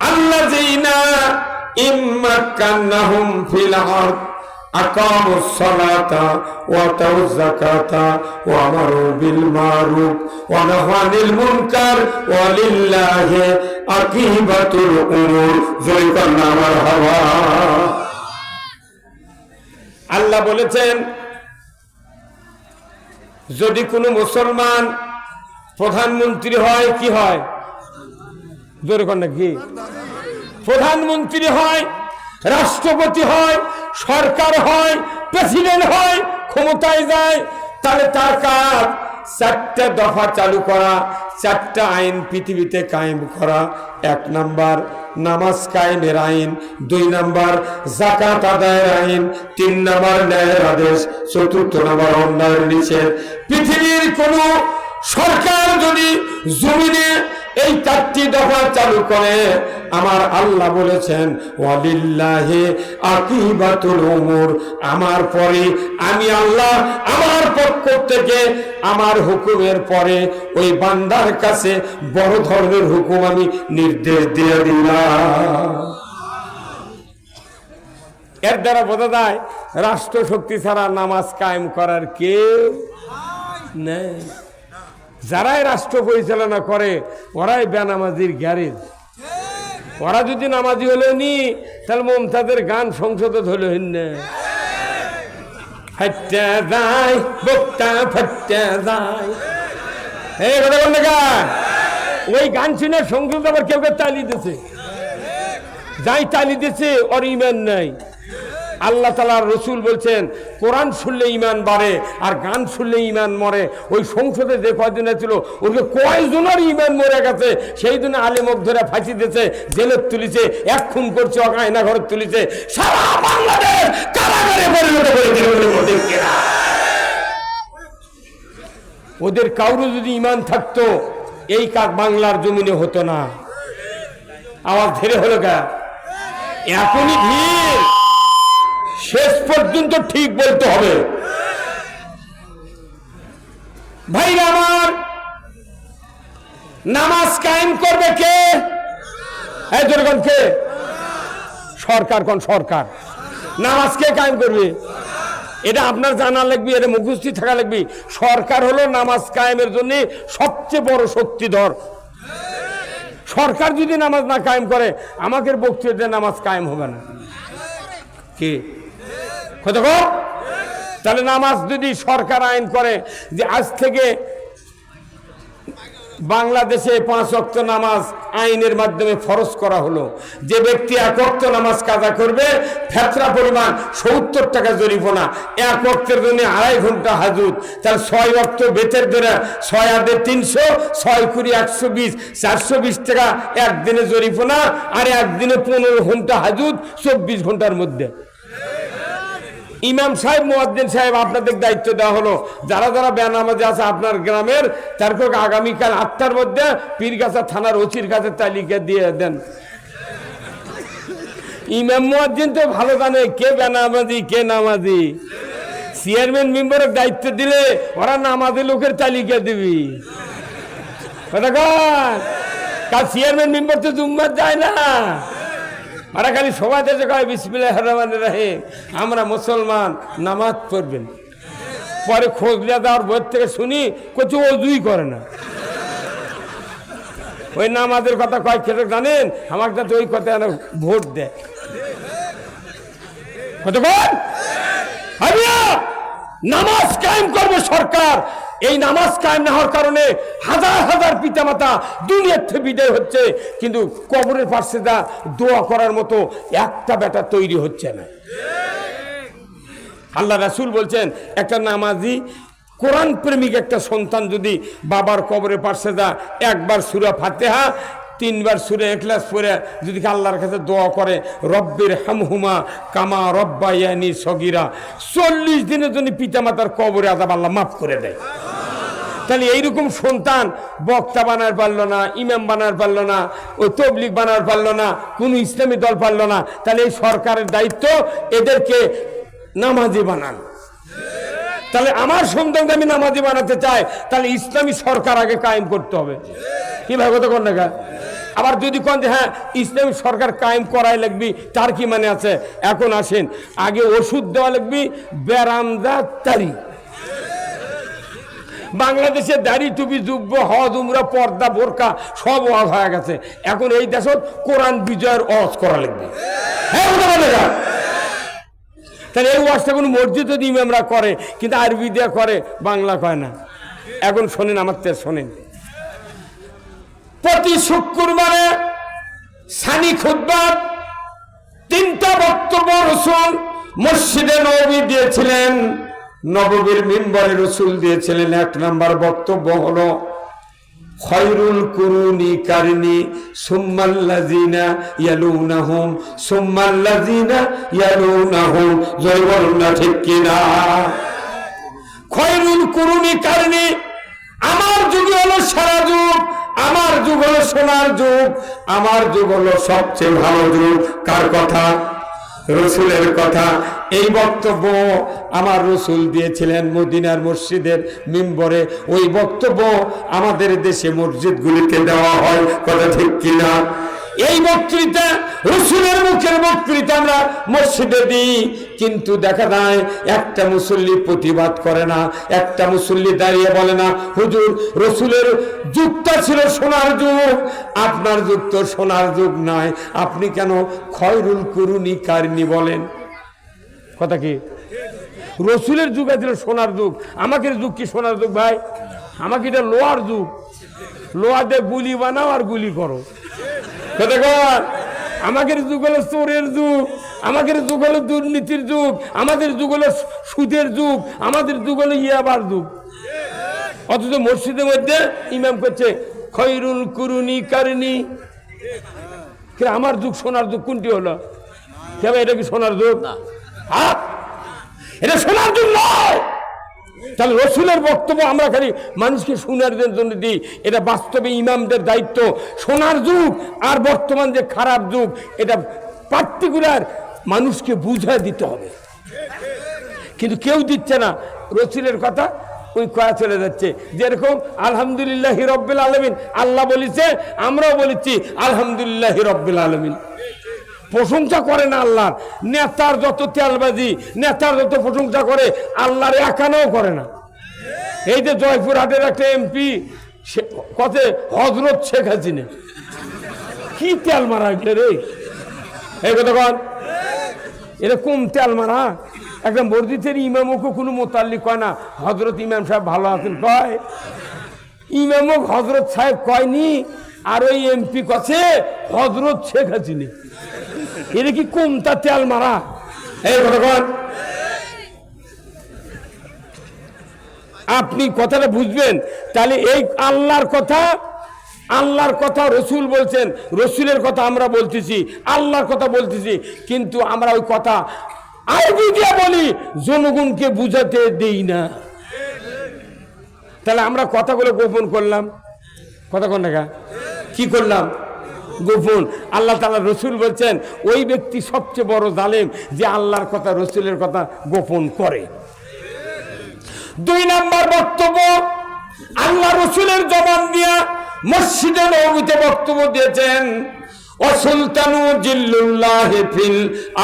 আল্লাযীনা ইম্মাক্কানাহুম ফিল আরদ আকামুস সালাতা ওয়া আতাউয যাকাতা ওয়া আমারু বিল মারুফ ওয়া নাহাউ আনিল মুনকার ওয়া লিল্লাহি আকিবাতুল উমুর। জয়কার মারহাবা। আল্লাহ বলেছেন যদি কোনো মুসলমান প্রধানমন্ত্রী হয়, কি হয়? জোরে কর না কি? প্রধানমন্ত্রী হয়, রাষ্ট্রপতি হয়, সরকার হয়, প্রেসিডেন্ট হয়, ক্ষমতায় যায়, তাহলে তার কাজ 4টা দফা চালু করা, 4টা আইন পৃথিবীতে কায়েম করা। 1 নাম্বার নামাজ কায়েমের আইন, 2 নাম্বার যাকাত আদায়ের আইন, 3 নাম্বার ন্যায়ের আদেশ, 4th নাম্বার অন্যায়ের নিষেধ। পৃথিবীর কোন সরকার যদি জমিনে এই 4টি দফা চালু করে, আমার আল্লাহ বলেছেন ওয়ালিল্লাহি আকিবাতুল উমুর, আমার পরে আমি আল্লাহ আমার পক্ষ থেকে আমার হুকুমের পরে ওই বান্দার কাছে বড় ধরনের হুকুম আমি নির্দেশ দিয়ে দিলাম। এর দ্বারা বোঝা যায় রাষ্ট্র শক্তি ছাড়া নামাজ কায়েম করার কেউ নেই। যারাই রাষ্ট্র পরিচালনা করে ওরাই বেনামাজির গ্যারেজ। ওরা যদি নামাজি হলে নি, তাহলে মমতাজের গান সংসদে হলো না, ফাট্টা যায় বক্তা ফাট্টা যায়, এই কথা বল না। ওই গান শুনে সংসদ আবার কেউ কেউ তালি দিছে, যাই তালি দিছে ওর ইমান নাই। আল্লাহ তাআলার রাসূল বলছেন কোরআন শুনলে ঈমান বাড়ে আর গান শুনলে ঈমান মরে। ওই সংসদে যে কয়দিন ছিল ওকে কয়জনের ঈমান মরে গেছে, সেই জন্য আলেমক ধরে ফাঁসি দিয়েছে, জেলে তুলিছে, 1 খুন করছে, আয়না ঘরে তুলিছে, সারা বাংলাদেশ কারাগারে পরিণত করে দিল। ওদের কাউরে যদি ঈমান থাকতো এই কাজ বাংলার জমিনে হতো না। আওয়াজ ধীরে হলো গা, এখনই ভিড়, শেষ পর্যন্ত ঠিক বলতে হবে। ভাইরা আমার, নামাজ কায়েম করবে কে? এই জনগণ কে? সরকার। কোন সরকার? নামাজ কে কায়েম করবে? এটা আপনার জানা লাগবে, এটা মুখস্থ থাকা লাগবে। সরকার হলো নামাজ কায়েমের জন্য সবচেয়ে বড় শক্তিধর। সরকার যদি নামাজ না কায়েম করে, আমাকে বক্তৃতায় নামাজ কায়েম হবে না। কি তাহলে নামাজ যদি সরকার আইন করে যে আজ থেকে বাংলাদেশে 5 ওয়াক্ত নামাজ আইনের মাধ্যমে ফরজ করা হলো, যে ব্যক্তি 1 ওয়াক্ত নামাজ কাজা করবে ফেতরা পরিমাণ 70 টাকা জরিমানা, 1 ওয়াক্তের জন্য 2.5 ঘন্টা হাজুত, তার 6 ওয়াক্ত বেতের ধরে 6 আদে 300, 6 কুড়ি 120, 420 টাকা একদিনে জরিমানা, আর একদিনে 15 ঘন্টা হাজুত 24 ঘন্টার মধ্যে। ইমাম সাহেব, মুয়াজ্জিন সাহেব, আপনাদের দায়িত্ব দেওয়া হলো, যারা যারা বেনামাজি আছে আপনার গ্রামের, তারপর আগামীকাল 8টার মধ্যে পীরগাছা থানার ওসির কাছে তালিকা দিয়ে দেন। ইমাম মুয়াজ্জিন তো ভালো জানে কে বেনামাজি কে নামাজি। চেয়ারম্যান মেম্বারের দায়িত্ব দিলে ওরা নামাজি লোকের তালিকা দিবি। কাল চেয়ারম্যান মেম্বার তো জুম্মার যায় না, ওরা খালি সবাই দেশে কয় বিসমিল্লাহির রহমানির রহিম, আমরা মুসলমান, নামাজ পড়বেন। পরে খোঁজ নিয়ে দেওয়ার বই থেকে শুনি কিছু অজুই করে না। ওই নামাজের কথা কয় খেতে জানেন, আমার কাছে ওই কথা ভোট দেয়। নামাজ কায়েম করবে সরকার। এই নামাজ কায়েম না হওয়ার কারণে হাজার হাজার পিতামাতা দুনিয়ার থেকে বিদায় হচ্ছে, কিন্তু কবরের পাশে যা দোয়া করার মতো একটা বেটা তৈরি হচ্ছে না। আল্লাহ রাসূল বলছেন একটা নামাজি কোরআন প্রেমিক একটা সন্তান যদি বাবার কবরের পাশে যা একবার সূরা ফাতিহা 3 বার সূরা ইখলাস পড়ে যদি আল্লাহর কাছে দোয়া করে, রব্বির হামহুমা কামা রব্বায়ানি সগীরা, 40 দিনের জন্য পিতামাতার কবরে আযাব আল্লাহ মাফ করে দেয়। তাহলে এইরকম সন্তান বক্তা বানার পারলো না, ইমাম বানার পারলো না, ওই তবলিগ বানার পারলো না, কোনো ইসলামী দল পারলো না, তাহলে এই সরকারের দায়িত্ব এদেরকে নামাজি বানান। তাহলে আমার সন্তানকে আমি নামাজি বানাতে চাই, তাহলে ইসলামী সরকার আগে কায়েম করতে হবে। কি ভাই কথা কোন না? আবার যদি কোন যে হ্যাঁ ইসলামী সরকার কায়েম করাই লাগবি, তার কি মানে আছে? এখন আসেন, আগে ওষুধ দেওয়া লাগবি বেরামদা তারি। বাংলাদেশে দাড়ি টুপি যুব্ব হজ উমরা পর্দা বোরকা সব ওয়াজ হয়ে গেছে, এখন এই দেশত কোরআন বিজয়ের ওয়াজ করা লাগবে। হ্যাঁ কথা বলে না? তাহলে এই ওয়াজটা কোনো মসজিদ যদি ইমামরা করে, কিন্তু আরবি দিয়ে করে, বাংলা কয় না। এখন শোনেন আমার তে শোনেন, প্রতি শুক্রবারে সানি খুতবা তিনটা বক্তব্য রাসূল মসজিদে নববী দিয়েছিলেন, নববীর মিম্বরে রাসূল দিয়েছিলেন। এক নাম্বার বক্তব্য হলো খায়রুল কুরুনি কারনি সুম্মাল্লাযিনা ইয়ালুনাহুম সুম্মাল্লাযিনা ইয়ালুনাহুম। জয় বলুন না ঠিক কিনা? খায়রুল কুরুনি কারনি, আমার যুগ হলো সারা যুগ, আমার যুগ হলো সোনার যুগ, আমার যুগ হলো সবচেয়ে ভালো যুগ। কার কথা? রসুলের কথা। এই বক্তব্য আমার রসুল দিয়েছিলেন মদিনার মসজিদের মিম্বরে। ওই বক্তব্য আমাদের দেশে মসজিদগুলিতে দেওয়া হয়, কথা ঠিক কিনা? এই বক্তৃতা রসুলের মুখের বক্তৃতা আমরা মসজিদে দিই, কিন্তু দেখা যায় একটা মুসল্লি প্রতিবাদ করে না, একটা মুসল্লি দাঁড়িয়ে বলে না, হুজুর রসুলের যুগটা ছিল সোনার যুগ, আপনার যুগ তো সোনার যুগ নয়, আপনি কেন খয়রুল কুরুনি কারনি বলেন? কথা কি? রসুলের যুগ ছিল সোনার যুগ, আমাকে যুগ কি সোনার যুগ ভাই? আমাকে এটা লোহার যুগ, লোহা দিয়ে গুলি বানাও আর গুলি করো। আমাদের যুগ হলো চোরের যুগ, আমাদের যুগ হলো দুর্নীতির যুগ, আমাদের যুগ হলো সুদের যুগ, আমাদের যুগ হলো ইয়াবার যুগ। অথচ মসজিদের মধ্যে ইমাম করছে খয়রুল কুরুনি কারনি। আমার যুগ সোনার যুগ কোনটি হলো? কেন এটা কি সোনার যুগ? এটা সোনার যুগ নয়। তাহলে রসুলের বক্তব্য আমরা খালি মানুষকে শোনার জন্য দিই, এটা বাস্তবে ইমামদের দায়িত্ব। সোনার যুগ আর বর্তমান যে খারাপ যুগ, এটা পার্টিকুলার মানুষকে বুঝায় দিতে হবে, কিন্তু কেউ দিচ্ছে না। রসুলের কথা ওই কয়া চলে যাচ্ছে, যেরকম আলহামদুলিল্লাহ রব্বিল আলামিন আল্লাহ বলেছে, আমরাও বলেছি আলহামদুলিল্লাহ রব্বিল আলামিন। প্রশংসা করে না আল্লাহর, নেতার যত তেলবাজি, নেতার যত প্রশংসা করে, আল্লাহর একানাও করে না। এই যে জয়পুরহাটের একটা এমপি কত হযরত শেখ হাসিনা, কি তেল মারা রে এই কথা কন, এরকম তেল মারা। একটা মসজিদের ইমামকে কোনো মোতাল্লিক কয় না হযরত ইমাম সাহেব ভালো আছেন, কয় ইমামক হযরত সাহেব কয়নি, আর ওই এমপি কাছে হযরত শেখ হাসিনা। এটা কি কোনটা তেল মারা? এই কথা আপনি কথাটা বুঝবেন। তাহলে এই আল্লাহর কথা, আল্লাহর কথা রসুল বলছেন, রসুলের কথা আমরা বলতেছি, আল্লাহর কথা বলতেছি, কিন্তু আমরা ওই কথা আরবি দিয়ে বলি, জনগণকে বুঝাতে দেই না। তাহলে আমরা কথাগুলো গোপন করলাম, কথা কোন টাকা কি করলাম? গোপন। আল্লাহ তাআলা রসুল বলছেন ওই ব্যক্তি সবচেয়ে বড় জালেম যে আল্লাহর কথা রসুলের কথা গোপন করে। দুই নাম্বার বক্তব্য, আল্লাহ রসুলের জবান দিয়া মসজিদে নববীতে বক্তব্য দিয়েছেন, ওয়াসুলতানু জিল্লুল্লাহি ফিল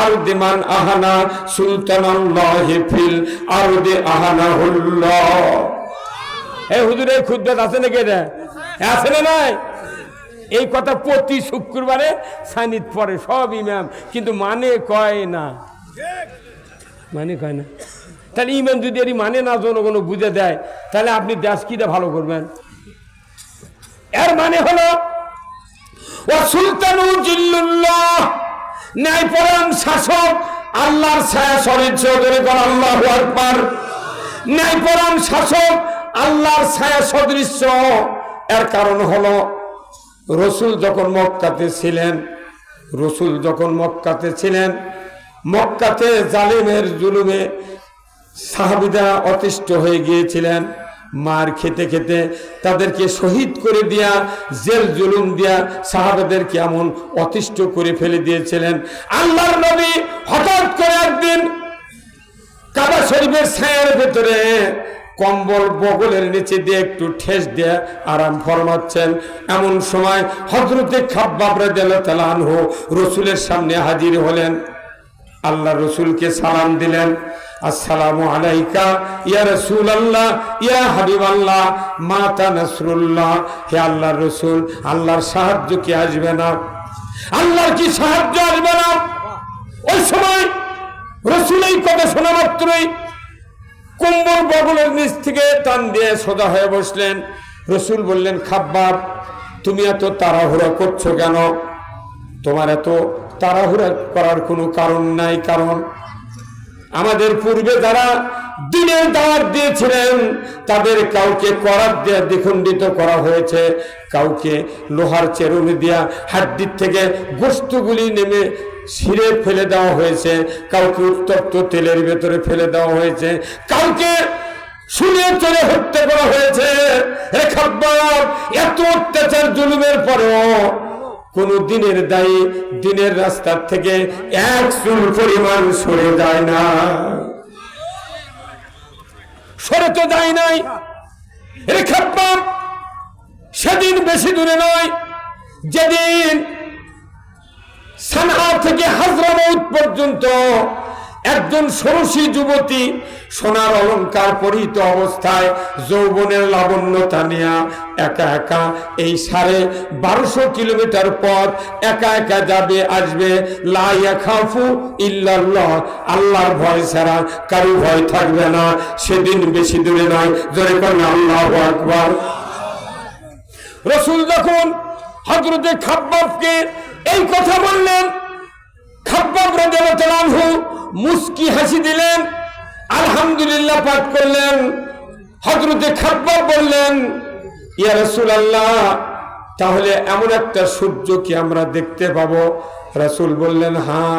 আরদি মান আহানা সুলতানাল্লাহি ফিল আরদি আহানাহুল্লাহ। এই হুজুরের খুতবা আছে নাকি? এটা আছে না নাই? এই কথা প্রতি শুক্রবারে সানিদ পড়ে সব ইমাম, কিন্তু মানে কয় না, মানে কয় না। তাহলে ইমাম যদি এর মানে না জনগণ বুঝে দেয়, তাহলে আপনি দেশ কিটা ভালো করবেন? এর মানে হলো ওয়াসুলতানু জিল্লুল্লাহ, ন্যায়পরায়ণ শাসক আল্লাহর ছায়া সরিয়েছে, ওদের কর আল্লাহু আকবার। ন্যায়পরায়ণ শাসক আল্লাহর ছায়া সদৃশ্য। এর কারণ হলো রসুল যখন মক্কাতে ছিলেন, রসুল যখন মক্কাতে ছিলেন, মক্কাতে জালিমের জুলুমে সাহাবীরা অতিষ্ঠ হয়ে গিয়েছিলেন। মার খেতে খেতে তাদেরকে শহীদ করে দিয়া, জেল জুলুম দিয়া সাহাবাদেরকে এমন অতিষ্ঠ করে ফেলে দিয়েছিলেন। আল্লাহর নবী হঠাৎ করে একদিন কাবা শরীফের ছায়ার ভেতরে কম্বল বগলের নিচে দিয়ে একটু ঠেস দিয়ে আরাম ফরমাচ্ছেন। এমন সময় হযরতে খাব্বাব রাদিয়াল্লাহু তাআলা আনহু রসুলের সামনে হাজির হলেন। আল্লাহ রসুলকে সালাম দিলেন, আসসালামু আলাইকা ইয়া রাসূলুল্লাহ ইয়া হাবিবাল্লাহ মাতা নাসরুল্লাহ। হে আল্লাহর রসুল, আল্লাহর সাহায্য কি আসবে না? আল্লাহর কি সাহায্য আসবে না? ওই সময় রসুল এই কথা শোনা মাত্রই কম্বল বগলের নিচ থেকে টান দিয়ে সোজা হয়ে বসলেন। রসুল বললেন, খাব্বাব তুমি এত তাড়াহুড়া করছো কেন? তোমার এত তাড়াহুড়া করার কোনো কারণ নাই। কারণ আমাদের পূর্বে যারা দিনের দাওয়াত দিয়েছিলেন তাদের কাউকে করাত দিয়ে দ্বিখণ্ডিত করা হয়েছে, কাউকে লোহার চেরুনি দিয়া হাড্ডির থেকে গোশতগুলি নেমে ছিঁড়ে ফেলে দেওয়া হয়েছে, কাউকে উত্তপ্ত তেলের ভেতরে ফেলে দেওয়া হয়েছে, কাউকে শুনিয়ে চলে হত্যা করা হয়েছে। হে খাব্বাব, এত অত্যাচার জুলুমের পরেও কোন দিনের দায়ী দিনের রাস্তার থেকে এক চুল পরিমাণ সরে যায় না, সরে তো যায় নাই। হে খাব্বাব, সেদিন বেশি দূরে নয় যেদিন সানআ থেকে হাজরামউত পর্যন্ত একজন ষোড়শী যুবতী সোনার অলংকার পরিহিত অবস্থায় যৌবনের লাবণ্যতা নিয়ে একা একা এই 1250 কিলোমিটার পথ একা একা যাবে আসবে। লা ইয়াখাফু ইল্লাল্লাহ, আল্লাহর ভয় ছাড়া কারো ভয় থাকবে না। সেদিন বেশি দূরে নয়, জোরে বলেন আল্লাহু আকবার। রাসূল যখন হযরতে খাব্বাবকে এই কথা বললেন, খাব্বাব রাদিয়াল্লাহু আনহু মুস্কি হাসি দিলেন, আলহামদুলিল্লাহ পাঠ করলেন। হযরতে খাব্বাব বললেন, ইয়া রাসূলুল্লাহ, তাহলে এমন একটা সূর্য কি আমরা দেখতে পাবো? রাসূল বললেন, হ্যাঁ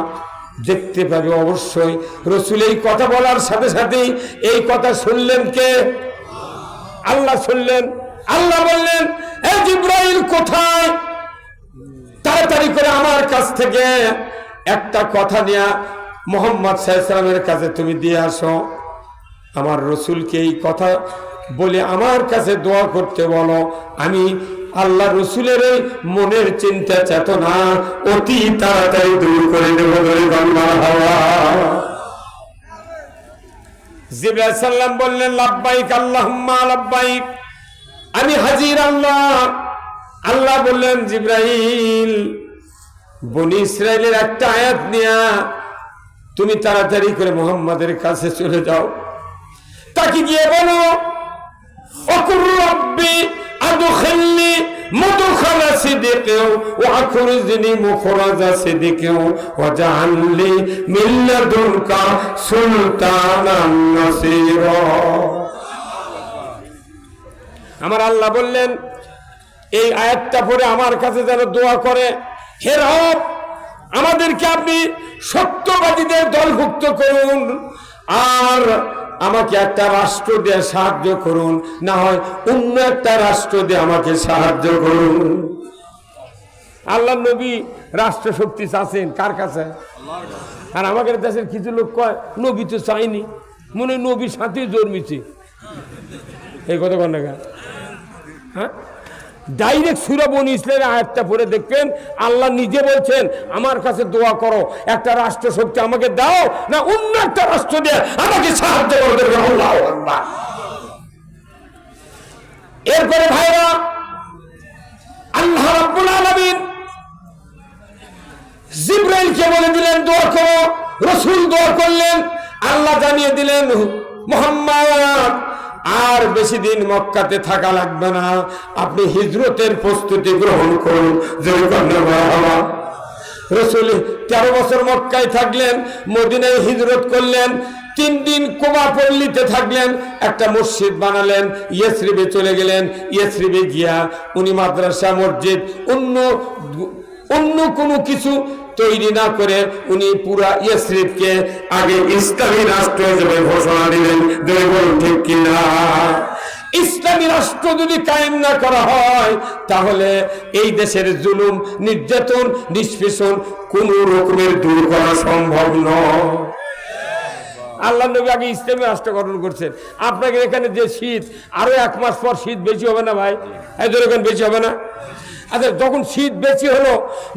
দেখতে পাবে অবশ্যই। রাসূল এই কথা বলার সাথে সাথেই এই কথা শুনলেন কে? আল্লাহ শুনলেন। আল্লাহ বললেন, এ জিবরাইল কোথায়? তাড়াতাড়ি করে আমার কাছ থেকে একটা কথা নিয়ে মুহাম্মদ সাল্লাল্লাহু আলাইহি ওয়াসাল্লামের কাছে তুমি দিয়ে আসো। আমার রাসূলকে এই কথা বলে আমার কাছে দোয়া করতে বলো, আমি আল্লাহ রাসূলের এই মনের চিন্তা চেতনা অতি তাড়াতাড়ি দূর করে দেব। জিবরাইল সাল্লাম বললেন, লাব্বাইক আল্লাহুম্মা লাব্বাইক, আমি হাজির আল্লাহ। আল্লাহ বললেন, জিবরাইল, বনি ইসরাইলের একটা আয়াত নিয়ে তুমি তাড়াতাড়ি করে মুহাম্মাদের কাছে চলে যাও, তাকে গিয়ে বলো, ওয়াকুর রাব্বি আদখিলনি মুদখালা সিদকিন ওয়া আখরিজনি মুখরাজা সিদকিন ওয়াজআলনি মিন লাদুনকা সুলতানান নাসীরা। আমার আল্লাহ বললেন, এই আয়াতটা পড়ে আমার কাছে যেন দোয়া করে, হে রব, আমাদেরকে আপনি সত্যবাদীদের দলভুক্ত করুন, আর আমাকে একটা রাষ্ট্র দিয়ে সাহায্য করুন, না হয় অন্য একটা রাষ্ট্র দিয়ে আমাকে সাহায্য করুন। আল্লাহ নবী রাষ্ট্র শক্তি চাচ্ছেন কার কাছে? আর আমাদের দেশের কিছু লোক কয় নবী তো চাইনি, মনে হয় নবীর সাথে জন্মেছে। এই কথা কন না? হ্যাঁ, ডাইরেক্ট সূরা বনী ইসরাইলের আয়াতটা পড়ে দেখবেন আল্লাহ নিজে বলছেন, আমার কাছে দোয়া করো, একটা রাষ্ট্র শক্তি আমাকে দাও, না অন্য একটা রাষ্ট্র দিয়ে আমাকে সাহায্য করবে। আল্লাহু আকবার। এরপরে ভাইরা, আল্লাহ রাব্বুল আলামিন জিবরাইলকে বলে দিলেন দোয়া করো। রাসূল দোয়া করলেন, আল্লাহ জানিয়ে দিলেন, মুহাম্মদ আর বেশি দিন মক্কাতে থাকা লাগবে না, আপনি হিজরতের প্রস্তুতি গ্রহণ করুন। রাসূল 13 বছর মক্কায় থাকলেন, মদিনায় হিজরত করলেন, 3 দিন কুবা পল্লীতে থাকলেন, একটা মসজিদ বানালেন, ইয়েসরিবে চলে গেলেন। ইয়েসরিবে গিয়া উনি মাদ্রাসা, মসজিদ, অন্য কোনো কিছু তৈরি না করে উনি পুরা ইয়েসরিবকে আগে ইসলামী রাষ্ট্র হিসেবে ঘোষণা দিলেন। ঠিক কিনা? ইসলামী রাষ্ট্র যদি কায়েম না করা হয় তাহলে এই দেশের জুলুম, নির্যাতন, নিষ্পেষণ কোন রকমের দূর করা সম্ভব নয়। আল্লাহ নবী আগে ইসলামী রাষ্ট্র গঠন করছেন। আপনাকে এখানে যে শীত, আরো 1 মাস পর শীত বেশি হবে না ভাই? এখানে বেশি হবে না? আচ্ছা, যখন শীত বেশি হলো,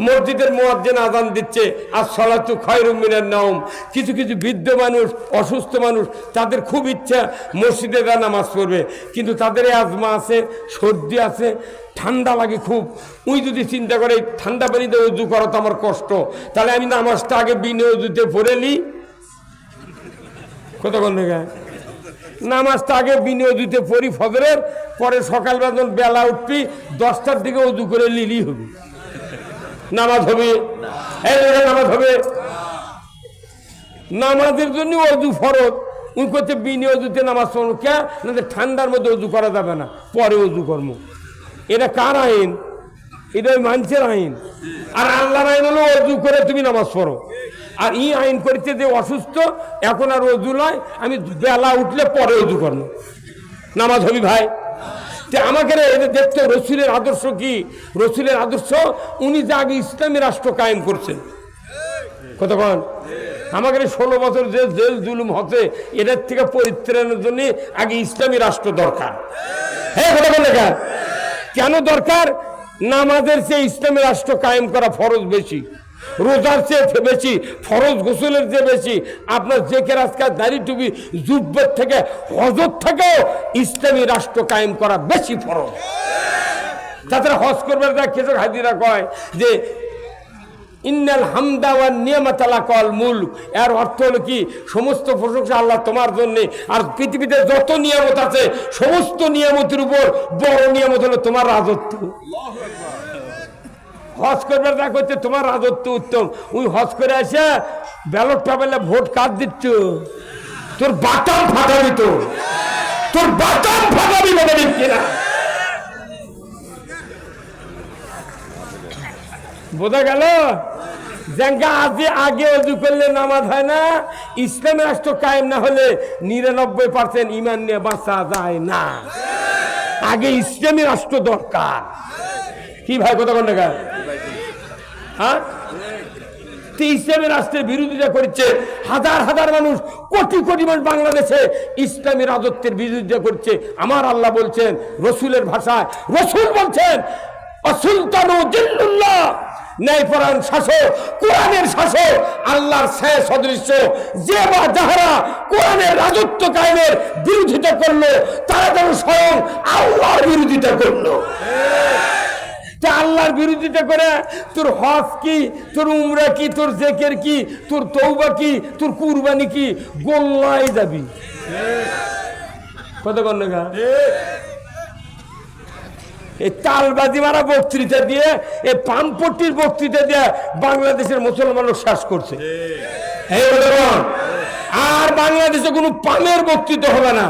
মসজিদের মুয়াজ্জিন আযান দিচ্ছে, আস-সালাতু খায়রুম মিনান নাওম। কিছু কিছু বৃদ্ধ মানুষ, অসুস্থ মানুষ, তাদের খুব ইচ্ছা মসজিদে যা নামাজ পড়বে, কিন্তু তাদের আজমা আছে, সর্দি আছে, ঠান্ডা লাগে খুব। ওই যদি চিন্তা করে ঠান্ডা পানিতে ওযু করা তো আমার কষ্ট, তাহলে আমি নামাজটা আগে বিনা ওযুতে পড়ে নিই। কতক্ষণ থেকে নামাজটা আগে বিনা ওযুতে পড়ি ফজরের, পরে সকালবেলা যখন বেলা উঠবি 10টার দিকে ওযু করে নিলেই হবে। নামাজ হবে? এই নামাজ হবে? নামাজের জন্য অজু ফরজ। উনি করছে বিনি অজুতে নামাজ পড়বো কে না? ঠান্ডার মধ্যে অজু করা যাবে না, পরে অজু কর্ম। এটা কার আইন? এটা ওই মানুষের আইন। আর আল্লাহর আইন হলো অজু করে তুমি নামাজ পড়ো। আর ই আইন করেছে যে অসুস্থ, এখন আর অজু নয়, আমি বেলা উঠলে পরে অজু করবো, নামাজ হবি ভাই। আমাকে দেখতে রসুলের আদর্শ কি? রসুলের আদর্শ উনি যে আগে ইসলামী রাষ্ট্র কায়েম করছেন। কতক্ষণ আমাকে 16 বছর যে জেল জুলুম হচ্ছে, এটার থেকে পরিত্রাণের জন্য আগে ইসলামী রাষ্ট্র দরকার। হ্যাঁ, কতক্ষণ লেখা কেন দরকার? নামাজের চেয়ে ইসলামী রাষ্ট্র কায়েম করা ফরজ বেশি, রোজার চেয়ে বেশি, ফরজ গোসলের চেয়ে বেশি। আপনার যে কেরাজকার দাড়ি টুপি জুব্বের থেকে হজর থেকেও ইসলামী রাষ্ট্র কায়েম করা বেশি ফরজ। তাছাড়া হজ করবার যা কৃষক হাজিরা কয় যে ইন্নাল হামদা ওয়া নিয়ামাতা লাকাল মুলক, এর অর্থ হলো কি? সমস্ত প্রশংসা আল্লাহ তোমার জন্য। আর পৃথিবীতে যত নিয়ামত আছে সমস্ত নিয়ামতের উপর বড় নিয়ামত হলো তোমার রাজত্ব। হজ করবার যা করছে তোমার রাজত্ব উত্তম। ওই হজ করে আসে ব্যালট পেপারে ভোট কার্ড দিচ্ছ, তোর বাটাম ফাটাবি, তোর বাটাম ফাটাবি, বলে দিচ্ছি না? বোঝা গেল? আজকে আগে অজু করলে নামাজ হয় না। ইসলামী রাষ্ট্র কায়েম না হলে 99% ইমান নিয়ে বাঁচা যায় না। আগে ইসলামী রাষ্ট্র দরকার। কি ভাই, কথা বল না? হ্যাঁ, ইসলামী রাষ্ট্রের বিরোধিতা করছে হাজার হাজার মানুষ, কোটি কোটি মানুষ বাংলাদেশে ইসলামী রাজত্বের বিরোধিতা করছে। আমার আল্লাহ বলছেন রসুলের ভাষায়, রসুল বলছেন অসুলতানু জিল্লুল্লাহ, ন্যায়পরায়ণ শাসক, কোরআনের শাসক, আল্লাহর শেষ সদৃশ্য। যে বা যাহারা কোরআনের রাজত্ব কায়েমের বিরোধিতা করলো তারা যেন স্বয়ং আল্লাহর বিরোধিতা করলো। আল্লাহর বিরোধিতা করে তোর হজ কি, তোর উমরা কি, তোর জেকের কি, তোর তওবা কি, তোর কুরবানি কি? গোল্লায় যাবি। কত কন্যা এই তালবাজি মারা বক্তৃতা দিয়ে, এই পামপট্টির বক্তৃতা দিয়ে বাংলাদেশের মুসলমান শেষ করছে। আর বাংলাদেশে কোনো পামের বক্তৃতা হবে না,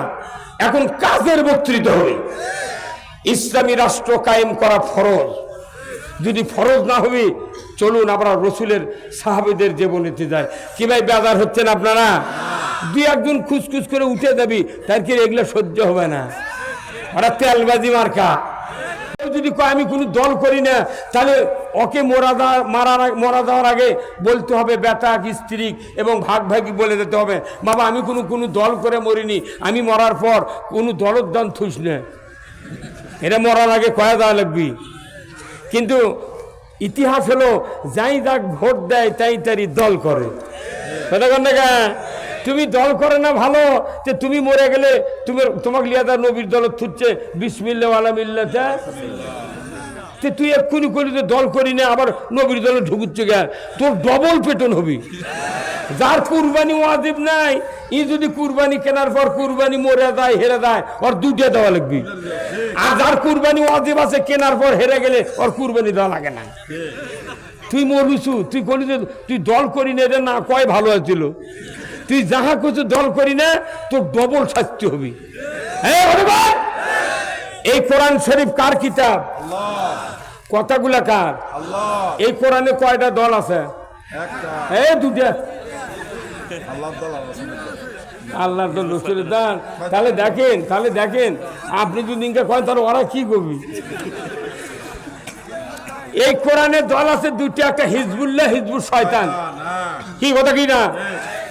এখন কাজের বক্তৃতা হবে। ইসলামী রাষ্ট্র কায়েম করা ফরজ। যদি ফরজ না হবে, চলুন আমরা রসুলের সাহাবীদের জীবনীতে যাই। কি ভাই বেজার হচ্ছেন আপনারা? দুই একজন খুসখুস করে উঠে যাবি, তার কি এগুলো সহ্য হবে না? ওরা তেলবাজি মার্কা। যদি আমি কোনো দল করি না, তাহলে ওকে মরা যাওয়ার আগে বলতে হবে বেটা স্ত্রী এবং ভাগ ভাগি বলে দিতে হবে, বাবা আমি কোনো দল করে মরিনি, আমি মরার পর কোনো দলের দান থুস না। এটা মরার আগে কয়া দেওয়া লাগবি। কিন্তু ইতিহাস হলো যাই যাক ভোট দেয় তাই তারই দল করে। তুমি দল করে না ভালো, যে তুমি মরে গেলে তোমাকে লিয়াদার নবীর দল থুচ্ছে বিসমিল্লাহ ওয়ালা মিল্লাতা। তুই এক্ষুনি করি যে দল করি না, আবার নবীর দলে ঢুকুচ্ছে গে, তোর ডবল পেটন হবি। যার কুরবানি ওয়াজিব নাই, ই যদি কুরবানি কেনার পর কুরবানি মরে যায় হেরে যায়, ওর দুটো দেওয়া লাগবে। আর যার কুরবানি ওয়াজিব আছে, কেনার পর হেরে গেলে ওর কুরবানি দেওয়া লাগে না। তুই মরুছু, তুই কলি যে তুই দল করি না, এটা না কয় ভালো হয়েছিল। তুই যাহা কিছু দল করি না, তোর ডবল শাস্তি হবি। এই কোরআন শরীফ কার কিতাব? কথাগুলা কার? এই কোরআনে কয়টা দল আছে? এই দুটা। আল্লাহর দল, রসুলের দল। তাহলে দেখেন আপনি যদি কয় তাহলে ওরা কি করবি? এই কোরআনে দল আছে দুটি, একটা হিজবুল্লাহ, হিজবুল শয়তান। কি কথা কি না?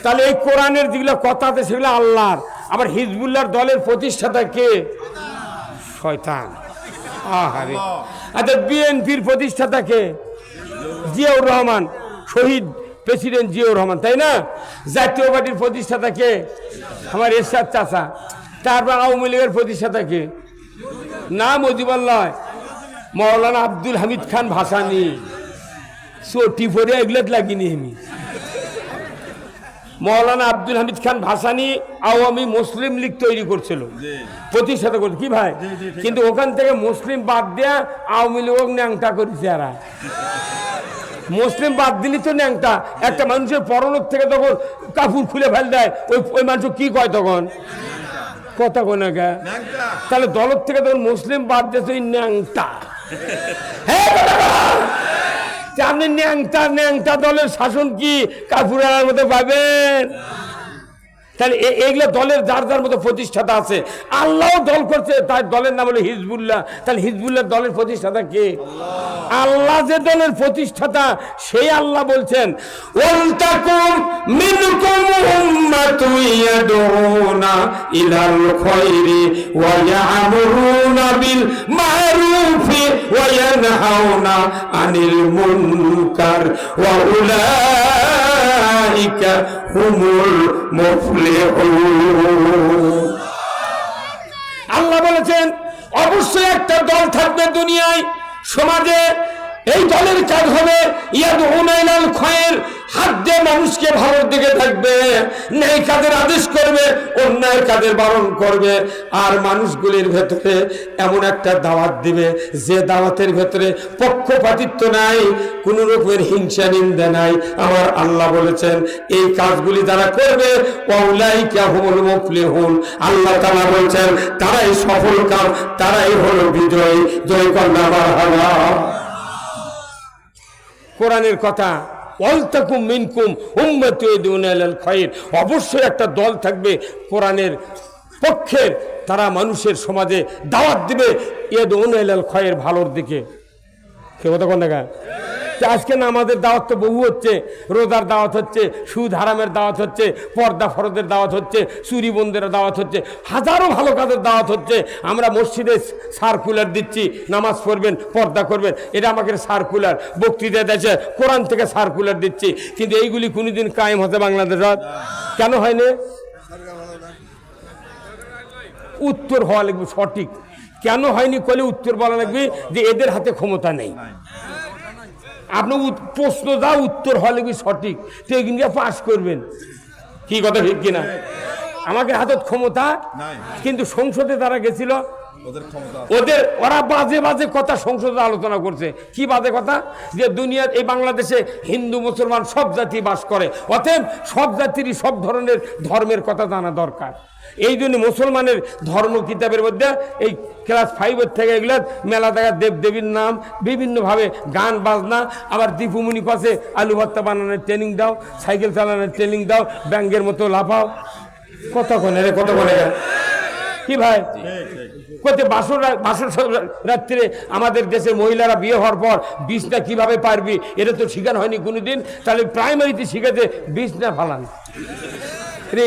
তাহলে এই কোরআনের যেগুলো কথা আছে সেগুলো আল্লাহর, আবার হিজবুল্লাহর দলের প্রতিষ্ঠাতা কে? শয়তান। আহারে, আচ্ছা বিএনপির প্রতিষ্ঠাতা কে? জিয়াউর রহমান, শহীদ প্রেসিডেন্ট জিয়াউর রহমান, তাই না? জাতীয় পার্টির প্রতিষ্ঠাতা কে? আমার এরশাদ চাচা। তারপর আওয়ামী লীগের প্রতিষ্ঠাতা কে? না মুজিবুল্লাহ, মৌলানা আব্দুল হামিদ খান ভাসানী। চটি পরে এগুলো লাগিনি আমি। মৌলানা আব্দুল হামিদ খান ভাসানী আওয়ামী মুসলিম লীগ তৈরি করছিল, প্রতিষ্ঠাতা করছে। কি ভাই? কিন্তু ওখান থেকে মুসলিম বাদ দেয়া আওয়ামী লীগ ন্যাংটা করেছে এরা। মুসলিম বাদ দিলি তো ন্যাংটা। একটা মানুষের পরনের থেকে তখন কাপড় খুলে ফেল দেয়, ওই মানুষ কি কয় তখন? কথা কোনে গা? তাহলে দলের থেকে তখন মুসলিম বাদ দিয়েছে ন্যাংটা। হ্যাঁ, আপনি ন্যাংটা দলের শাসন কি কাপুরার মতো পাবেন? তাহলে এইগুলো দলের যার যার মতো প্রতিষ্ঠাতা আছে। আল্লাহ দল করছে, তার দলের নাম হলো হিজবুল্লাহ। তাহলে হিজবুল্লাহ দলের প্রতিষ্ঠাতা কে? আল্লাহ যে দলের প্রতিষ্ঠাতা, সেই আল্লাহ বলছেন ওয়ালতাকুম মিনকুম উম্মাতুন ইয়াদউনা ইলাল খায়রি ওয়া ইয়া'মুরুনা বিল মা'রুফি ওয়া ইয়ানহাউনা আনিল মুনকার ওয়া উলাইকা হুমুল মুফলিহুন। আল্লাহ বলেছেন অবশ্যই একটা দল থাকবে দুনিয়ায়, সমাজে। এই দলের কাজ হবে ইয়াদউনা ইলাল খায়র, হাত দিয়ে মানুষকে ভালোর দিকে থাকবে, ন্যায় কাজের আদেশ করবে, অন্যায়ের কাজের বারণ করবে। আর মানুষগুলির ভেতরে এমন একটা দাওয়াত দিবে যে দাওয়াতের ভেতরে পক্ষপাতিত্ব নাই, কোন রকমের হিংসা নিন্দা নাই। আমার আল্লাহ বলেছেন এই কাজগুলি যারা করবে ওয়াউলাইকা হুমুল মুফলিহুন, আল্লাহ তাআলা বলেছেন তারাই সফল কাম, তারাই হলো বিজয়ী। জয় কন্যা মারহাবা। কোরআনের কথা ওয়ালতাকুম মিনকুম উম্মাতুন ইয়াদউনা ইলাল খায়র, অবশ্যই একটা দল থাকবে কোরআনের পক্ষের, তারা মানুষের সমাজে দাওয়াত দিবে ইয়াদউনা ইলাল খায়র, ভালোর দিকে। কে কথা কোন জায়গা? আজকে নামাজের দাওয়াত তো বহু হচ্ছে, রোজার দাওয়াত হচ্ছে, সুদ হারামের দাওয়াত হচ্ছে, পর্দা ফরজের দাওয়াত হচ্ছে, চুরি বন্ধের দাওয়াত হচ্ছে, হাজারো ভালো কাজের দাওয়াত হচ্ছে। আমরা মসজিদে সার্কুলার দিচ্ছি, নামাজ পড়বেন, পর্দা করবেন, এটা আমাকে সার্কুলার। বক্তৃতা দিয়েছে, কোরআন থেকে সার্কুলার দিচ্ছি, কিন্তু এইগুলি কোনোদিন কায়েম হতে বাংলাদেশত কেন হয়নি? উত্তর হওয়া লাগবে সঠিক। কেন হয়নি কলে উত্তর বলা লাগবে যে এদের হাতে ক্ষমতা নেই। আপনি প্রশ্ন যা উত্তর হলে কি সঠিক, তো এগুলো পাস করবেন। কি কথা ঠিক কিনা? আমাকে হাতে ক্ষমতা, কিন্তু সংসদে তারা গেছিল, ওরা বাজে বাজে কথা সংসদে আলোচনা করছে। কি বাজে কথা? যে দুনিয়ার এই বাংলাদেশে হিন্দু মুসলমান সব জাতি বাস করে, অতএব সব জাতিরই সব ধরনের ধর্মের কথা জানা দরকার। এই জন্য মুসলমানের ধর্ম কিতাবের মধ্যে এই ক্লাস 5 থেকে এগুলো মেলা দেখা দেব দেবীর নাম বিভিন্নভাবে গান বাজনা, আবার দীপুমণি পাশে আলু ভর্তা বানানোর ট্রেনিং দাও, সাইকেল চালানোর ট্রেনিং দাও, ব্যাঙ্গের মতো লাফাও। কতক্ষণে রে কতক্ষণে কি ভাই? বাসর রাত্রে আমাদের দেশের মহিলারা বিয়ে হওয়ার পর বিছনা কিভাবে পারবি এটা তো শিখানো হয়নি কোনোদিন। তাহলে প্রাইমারিতে শিখেছে বিছনা ফালান।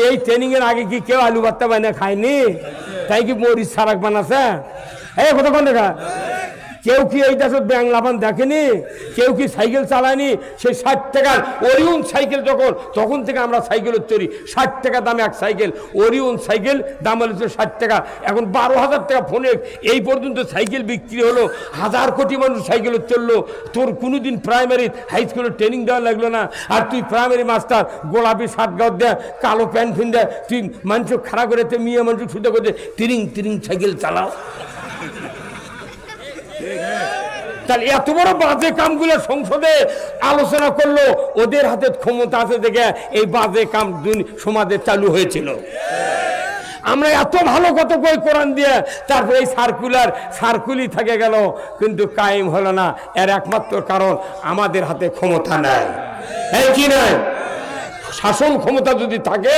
এই ট্রেনিং এর আগে কি কেউ আলু ভর্তা বানিয়ে খায়নি? তাই কি মরিচ সারাক বানাছে? এই কতক্ষণ দেখা কেউ কি এই দেশের ব্যাংক লাভান দেখেনি? কেউ কি সাইকেল চালায়নি? সেই 60 টাকার ওরিয়ন সাইকেল তখন থেকে আমরা সাইকেলের চড়ি। 60 টাকা দামে এক সাইকেল, ওরিয়ন সাইকেল দাম হলো 60 টাকা। এখন 12,000 টাকা ফোনে এই পর্যন্ত সাইকেল বিক্রি হলো, 1000 কোটি মানুষ সাইকেলের চললো। তোর কোনোদিন প্রাইমারি হাই স্কুলের ট্রেনিং দেওয়া লাগলো না। আর তুই প্রাইমারি মাস্টার গোলাপি শার্ট গাউট দেয়, কালো প্যান্ট ফিন দেয়, তুই মানুষ খাড়া করে মেয়ে মানুষ ছুটে করে তিরিং তিরিং সাইকেল চালাও। তাহলে এত বড় বাজে কামগুলো সংসদে আলোচনা করলো, ওদের হাতে ক্ষমতা আছে দেখে এই বাজে কাম সমাজে চালু হয়েছিল। আমরা এত ভালো কত কই কোরআন দিয়ে, তারপরে এই সার্কুলই থেকে গেল, কিন্তু কায়েম হলো না। এর একমাত্র কারণ আমাদের হাতে ক্ষমতা নাই। এই কি নাই? শাসন ক্ষমতা যদি থাকে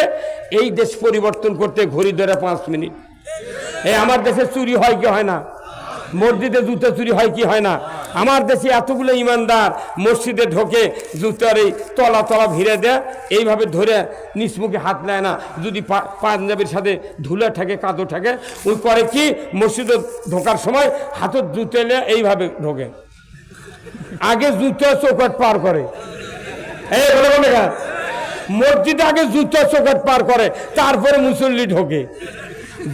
এই দেশ পরিবর্তন করতে ঘড়ি ধরে 5 মিনিট। এই আমার দেশে চুরি হয় কি হয় না? মসজিদে জুতা চুরি হয় কি হয় না? আমার দেশে এতগুলো ইমানদার মসজিদে ঢোকে জুতার এই তলা তলা ভিড়ে দেয়, এইভাবে ধরে নিচমুখে হাত নেয় না। যদি পাঞ্জাবির সাথে ধুলা থাকে, কাদো থাকে, ওই করে কি মসজিদে ঢোকার সময় হাতের জুতে নিয়ে এইভাবে ঢোকে। আগে জুতা চৌকাট পার করে, এই বলে বলে মসজিদে আগে জুতা চৌকাট পার করে, তারপরে মুসল্লি ঢোকে।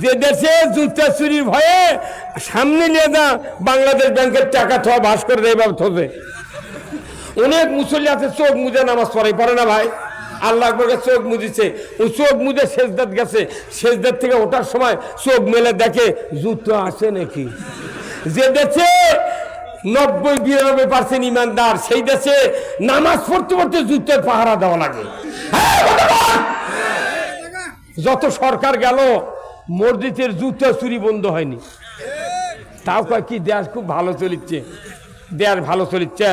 যে দেশে জুতা চুরির ভয়ে সামনে নিয়ে যা বাংলাদেশ ব্যাংকের টাকা থোয়া বাস করে এইভাবে থবে। অনেক মুসল্লি আছে চোখ মুজে নামাজ পড়ে না ভাই? আল্লাহ আকবরকে চোখ মুজিছে, ও চোখ মুজে সেজদাত গেছে, সেজদাত থেকে ওঠার সময় চোখ মেলে দেখে জুতো আছে নাকি। যে দেশে 90-92% ইমানদার, সেই দেশে নামাজ পড়তে পড়তে যুদ্ধের পাহারা দেওয়া লাগে। যত সরকার গেল মসজিদের জুতো চুরি বন্ধ হয়নি। তাও কয় কি দেশ খুব ভালো চলিচ্ছে, দেশ ভালো চলিচ্ছে।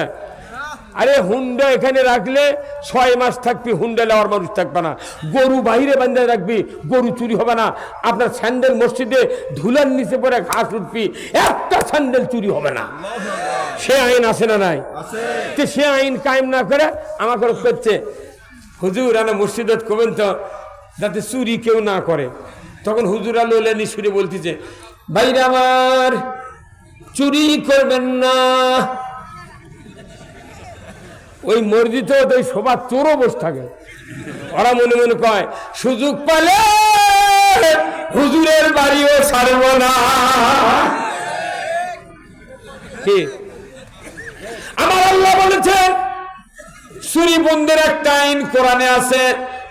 আরে হুন্ডা এখানে রাখলে 6 মাস থাকবি, হুন্ডা নেওয়ার মানুষ থাকবে না। গরু বাইরে বান্ধে রাখবি, গরু চুরি হবে না। আপনার স্যান্ডেল মসজিদে ধুলার নিচে পরে ঘাস উঠবি, একটা স্যান্ডেল চুরি হবে না। সে আইন আছে না নাই? তো সে আইন কায়েম না করে আমাকে করছে, হুজুর আনা মসজিদত করবেন তো যাতে চুরি কেউ না করে। তখন হুজুর আল্লাহ সুরে বলতেছে, ভাইরা আমার চুরি করবেন না। ওই মসজিদে ওই সবার চোরও বসে থাকে। ওরা মনে মনে কয় সুযোগ পালে হুজুরের বাড়িও ছাড়ব না। আমার আল্লাহ বলেছেন চুরি বন্ধের একটা আইন কোরআনে আছে,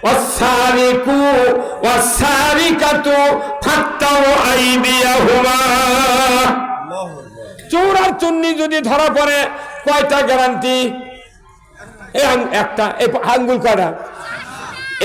ওয়াসারিকু ওয়াসারিকাতু ফাক্তাউ আইদিয়াহুমা। চোর আর চুন্নি যদি ধরা পড়ে কয়টা গ্যারান্টি? একটা আঙ্গুল কাটা।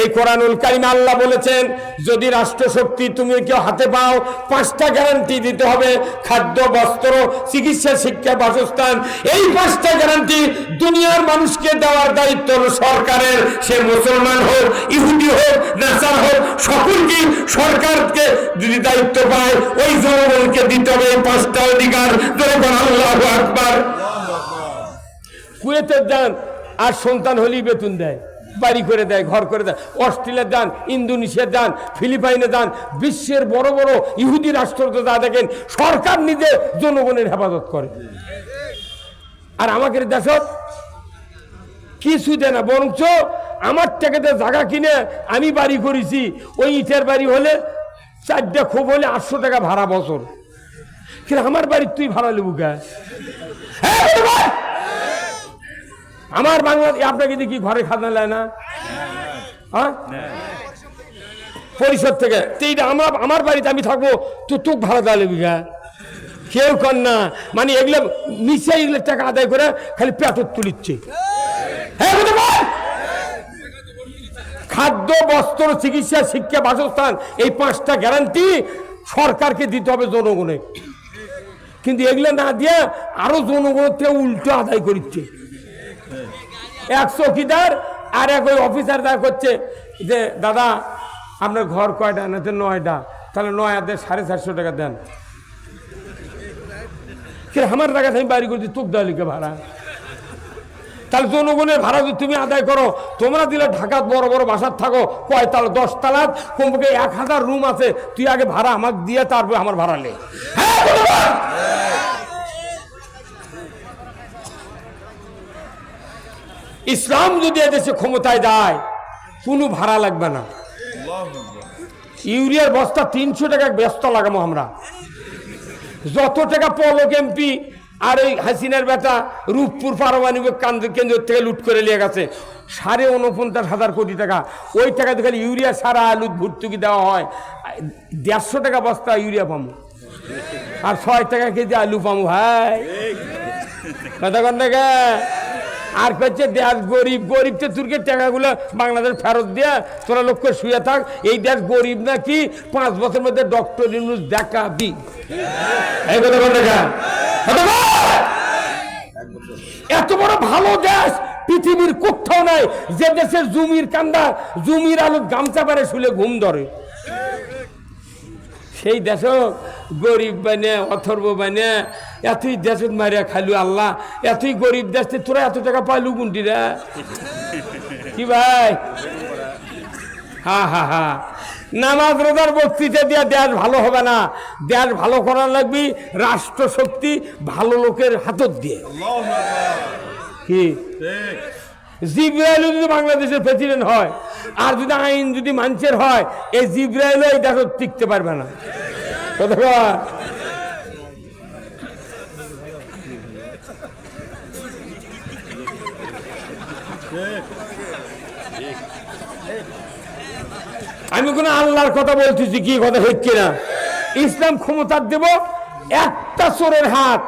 এই কোরআনুল কারিমে আল্লাহ বলেছেন যদি রাষ্ট্রশক্তি তুমি কেউ হাতে পাও 5টা গ্যারান্টি দিতে হবে, খাদ্য, বস্ত্র, চিকিৎসা, শিক্ষা, বাসস্থান। এই 5টা গ্যারান্টি দুনিয়ার মানুষকে দেওয়ার দায়িত্ব সরকারের। সে মুসলমান হোক, ইহুদি হোক, নাসার হোক, সকলকে সরকারকে যদি দায়িত্ব পায় ওই জনগণকে দিতে হবে এই 5টা অধিকার। আল্লাহু আকবার। কুয়েতে যান আর সন্তান হলেই বেতন দেয়, বাড়ি করে দেয়, ঘর করে দেয়। অস্ট্রেলিয়া যান, ইন্দোনেশিয়া যান, ফিলিপাইনে যান, বিশ্বের বড় বড় ইহুদি রাষ্ট্রতে যা দেখেন সরকার নিজে জনগণের হেফাজত করে। আর আমাদের দেশ কিছু দেয় না, বরঞ্চ আমার টাকাতে জায়গা কিনে আমি বাড়ি করেছি, ওই ইটের বাড়ি হলে 4টা খুব হলে 800 টাকা ভাড়া বছর। কিন্তু আমার বাড়ির তুই ভাড়া লেবু গা? আমার বাংলাদেশ আপনাকে দেখি ঘরে খাজনা নেয় না পরিষদ থেকে। আমার বাড়িতে আমি থাকবো, তুক ভাড়া দেওয়া লেবি গা? কেউ কর না। মানে এগুলো নিচে এগুলো টাকা আদায় করে খালি পেটত তুলিচ্ছে। খাদ্য, বস্ত্র, চিকিৎসা, শিক্ষা, বাসস্থান, এই 5টা গ্যারান্টি সরকারকে দিতে হবে জনগণে। কিন্তু এগুলো না দিয়ে আরো জনগণের থেকে উল্টো আদায় করছে। এক চৌকিদার আর এক ওই অফিসার দেখা করছে যে দাদা আপনার ঘর কয়টা? না 9টা। তাহলে 9 আর 450 টাকা দেন। আমার টাকা আমি বাড়ি করছি, তোক দেওয়া লিখে ভাড়া। তাহলে জনগণের ভাড়া যদি তুমি আদায় করো, তোমরা দিলে ঢাকাত বড় বড় বাসার থাকো, কয় তালা? 10 তালাত কমপক্ষে 1000 রুম আছে। তুই আগে ভাড়া আমাকে দিয়ে তারপর আমার ভাড়া নে। ইসলাম যদি এদেশে ক্ষমতায় যায় কোনো ভাড়া লাগবে না। ইউরিয়ার বস্তা 300 টাকা ব্যস্ত লাগাবো আমরা। যত টাকা পলক এমপি আর এই হাসিনার বেটা রূপপুর পারমাণবিক কেন্দ্র থেকে লুট করে নিয়ে গেছে 49,500 কোটি টাকা। ওই টাকা দিয়ে খালি ইউরিয়া সারা আলু ভর্তুকি দেওয়া হয়। 150 টাকা বস্তা ইউরিয়া পাবো আর 6 টাকা কেজি আলু পাবো। ভাই কথা কন টাকা আর করছে দেশ গরিব। গরিব তো তুর্কের টাকাগুলো বাংলাদেশ ফেরত দিয়ে তোরা লক্ষ্য শুয়ে থাক। এই দেশ গরিব নাকি 5 বছরের মধ্যে ডক্টর ইউনূস দেখাবি। এই কথা বল টাকা। এত বড় ভালো দেশ পৃথিবীর কোথাও নাই যে দেশের জমির কান্দা, জমির আলু গামছা পারে শুলে ঘুম ধরে। সেই দেশ গরিব বানে, অথর্ব বানে, এতই দেশ মারিয়া খালু আল্লাহ। এতই গরিব দেশ, তোরা এত টাকা পাইলু গুন্টিরা কি ভাই? হা নামাজ রোজার বক্তৃতা দিয়া দেশ ভালো হবে না। দেশ ভালো করার লাগবে রাষ্ট্র শক্তি ভালো লোকের হাতত দিয়ে। কি জিব্রাইল যদি বাংলাদেশের প্রেসিডেন্ট হয় আর যদি আইন যদি মানুষের হয়, এই জিব্রাইল এই দেশ টিকতে পারবে না। আমি কোন আল্লাহর কথা বলতেছি, কি কথা হচ্ছে না। ইসলাম ক্ষমতা দেব একটা চোরের হাত,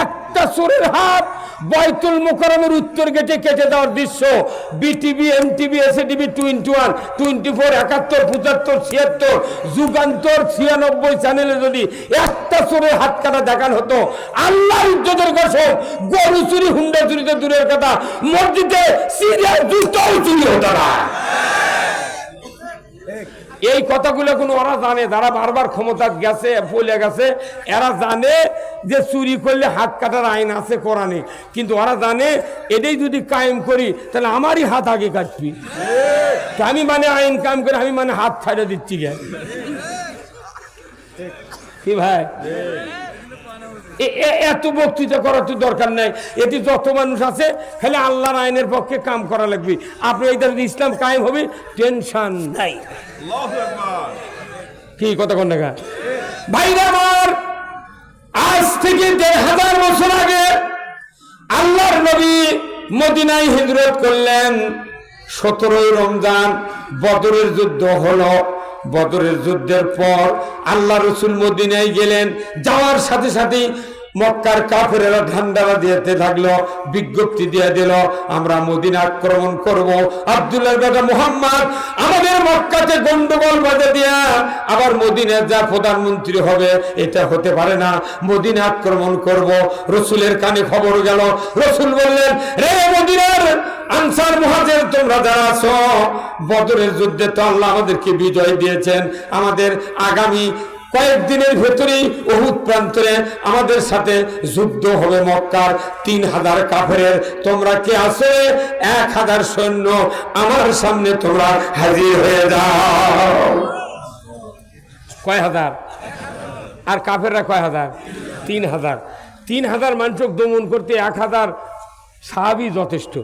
একটা একটা চোরের হাত বাইতুল মোকাররমের উত্তর গেটে কেটে দেওয়ার দৃশ্য বিটিভি, এমটিভি, এসএটিভি 21, 24, 71, 75, 76, যুগান্তর 96 চ্যানেলে যদি একটা চোরের হাত কাটা দেখানো হতো, আল্লাহর ইজ্জতের কসম গরু চুরি, হুন্ডা চুরিতে দূরের কথা, মসজিদে সিরিয়াল জুতাও চুরি হতো না। এই কথাগুলো কোন ওরা জানে, যারা বারবার ক্ষমতা গেছে বলে গেছে, এরা জানে যে চুরি করলে হাত কাটার আইন আছে কোরআনে, কিন্তু ওরা জানে এটাই যদি কায়েম করি তাহলে আমারই হাত আগে কাটবি। আমি মানে আইন কায়েম করে আমি মানে হাত ছাড়ে দিচ্ছি গে কি ভাই? এত বক্তৃতা করার তো দরকার নাই। এটি যত মানুষ আছে খালি আল্লাহর আইনের পক্ষে কাম করা লাগবে। আপনি এইটা যদি ইসলাম কায়েম হবে টেনশন নাই। কি কথা কোন দেখা ভাইরা আমার, আজ থেকে ১,৫০০ বছর আগে আল্লাহর নবী মদিনায় হিজরত করলেন। ১৭ই রমজান বদরের যুদ্ধ হলো। বদরের যুদ্ধের পর আল্লাহ রসুল মদিনায় গেলেন। যাওয়ার সাথে সাথে মক্কার কাফেরেরা ধান্দারা দিতে থাকলো, বিজ্ঞপ্তি দিয়ে দিল আমরা মদিনা আক্রমণ করব। আব্দুল্লাহর বেটা মুহাম্মদ আমাদের মক্কাতে গন্ডগোল বাঁধে দিয়া আবার মদিনার যা প্রধানমন্ত্রী হবে এটা হতে পারে না, মদিনা আক্রমণ করব। রসুলের কানে খবর গেল। রসুল বললেন, রে মদিনার আনসার মুহাজির তোমরা যারা আছো, বদরের যুদ্ধে তো আল্লাহ আমাদেরকে বিজয় দিয়েছেন, আমাদের আগামী কয়েকদিনের ভেতরেই উহুদ প্রান্তরে আমাদের সাথে যুদ্ধ হবে মক্কার ৩,০০০ কাফেরের। তোমরা কে আছো? ১,০০০ সৈন্য আমার সামনে তোমরা হাজির হয়ে যাও। কয় হাজার? আর কাফেররা কয় হাজার? ৩,০০০। ৩,০০০ মানুষকে দমন করতে ১,০০০ সাহাবী যথেষ্ট।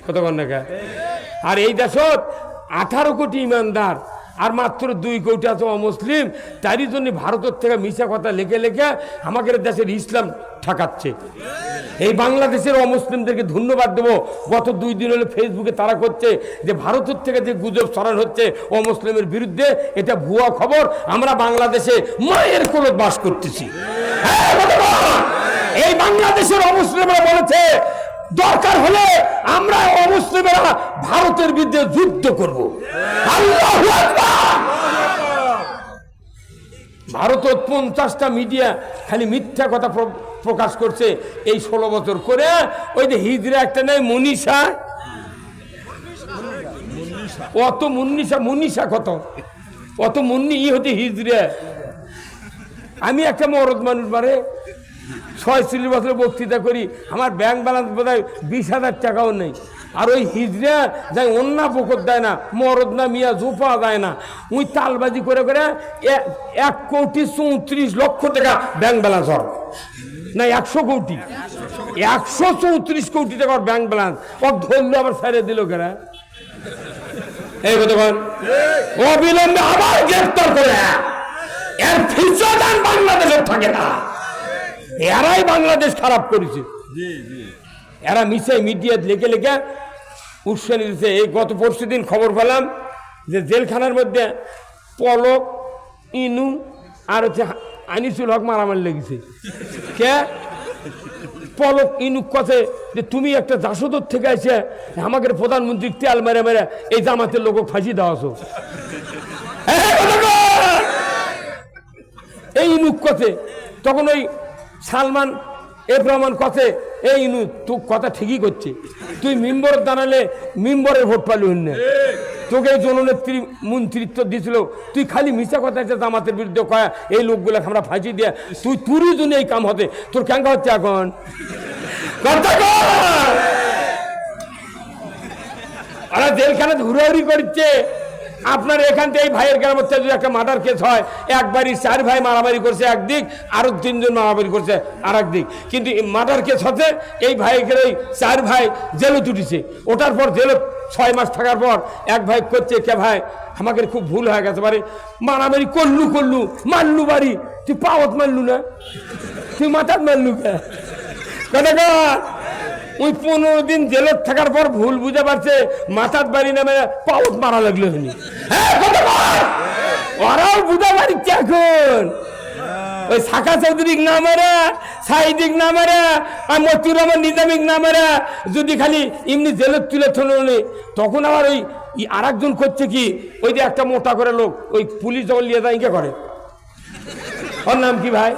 কতক্ষণ দেখা? আর এই দেশত ১৮ কোটি ইমানদার আর মাত্র 2 কোটি আছে অমুসলিম। তারই জন্য ভারতের থেকে মিশা কথা লেখে লেখে আমাদের দেশের ইসলাম ঠকাচ্ছে। এই বাংলাদেশের অমুসলিমদেরকে ধন্যবাদ দেবো। গত 2 দিন হলে ফেসবুকে তারা করছে যে ভারতের থেকে যে গুজব ছড়ানো হচ্ছে অমুসলিমের বিরুদ্ধে, এটা ভুয়া খবর। আমরা বাংলাদেশে মায়ের কোলে বাস করতেছি। এই বাংলাদেশের অমুসলিমরা বলেছে দরকার হলে আমরা অমুসলিমেরা ভারতের বিরুদ্ধে যুদ্ধ করব। আল্লাহু আকবার। ভারতের 50টা মিডিয়া খালি মিথ্যা কথা প্রকাশ করছে এই 16 বছর করে। ওই যে হিজরা একটা নেই মনীষা, অত মুন্নিশা কত, অত মুন্নি হতে হিজরা। আমি একটা মরদ মানুষ বারে 46 বছর বক্তৃতা করি, আমার ব্যাংক ব্যালেন্স বোধ হয় 20,000 টাকাও নেই। আর ওই হিজড়া যাই অন্য বকত দেয় না, মরদ না মিয়া জোপা দেয় না, ওই তালবাজি করে করে 1,34,00,000 টাকা ব্যাংক ব্যালেন্স হর না, 100 কোটি, 134 কোটি টাকার ব্যাংক ব্যালেন্স। ও ধরলো আবার ছেড়ে দিল কেনা। এই কতক্ষণ অবিলম্বে আবার গ্রেফতার করে, এর ফিচার বাংলাদেশের থাকে না। এরাই বাংলাদেশ খারাপ করেছে। এরা মিশে মিডিয়া লেখে লেখে উৎসাহ দিচ্ছে। এই গত পরশু দিন খবর পেলাম যে জেলখানার মধ্যে পলক, ইনু আর হচ্ছে আনিসুল হক মারামারি লেগেছে। কে? পলক ইনুক কথা যে তুমি একটা জাসদর থেকে এসে আমাদের প্রধানমন্ত্রী তেল মেরে মেরে এই জামাতের লোক ফাঁসি দেওয়াছো। এই ইনুক কথা তখন ওই সালমান এফ রহমান কথা, এই ইনু তুই কথা ঠিকই করছে, তুই মেম্বর দাঁড়ালে মেম্বরের ভোট পালি না, তোকে এই জননেত্রী মন্ত্রিত্ব দিয়েছিল, তুই খালি মিশা কথা আছে জামাতের বিরুদ্ধে কয়া এই লোকগুলো আমরা ফাঁসি দিয়ে তুই জন্য এই কাম হতে তোর ক্যাঙ্কা হচ্ছে এখন। ওরা জেলখানে ঘুরাঘুরি করছে। আপনার এখান থেকে এই ভাইয়ের গ্রামের থেকে যদি একটা মার্ডার কেস হয়, একবারই 4 ভাই মারামারি করছে একদিক, আরো 3 জন মারামারি করছে আর একদিক, কিন্তু মার্ডার কেস হচ্ছে এই ভাইকে ওই 4 ভাই জেলে তুটিছে। ওটার পর জেলে 6 মাস থাকার পর এক ভাই করছে, কে ভাই আমাকে খুব ভুল হয়ে গেছে, বাড়ি মারামারি করলু মারলু, বাড়ি তুই পাওয়াত মারলু না, তুই মাথাত মারলু কে? ওই 15 দিন জেলত থাকার পর ভুল বুঝে পারছে, মাথার বাড়ি নামে পাওত মারা লাগলো। ওরাও বুঝা পারিচ্ছে এখন, ওই সাকা চৌধুরী না মেরে, সাইদিক না মেরে, আর মতিউর রহমান নিজামিক না মেরে যদি খালি এমনি জেলের তুলে থলি, তখন আবার ওই আর একজন করছে কি, ওই যে একটা মোটা করে লোক ওই পুলিশ যখন নিয়ে যায় ইকে করে, ওর নাম কি ভাই?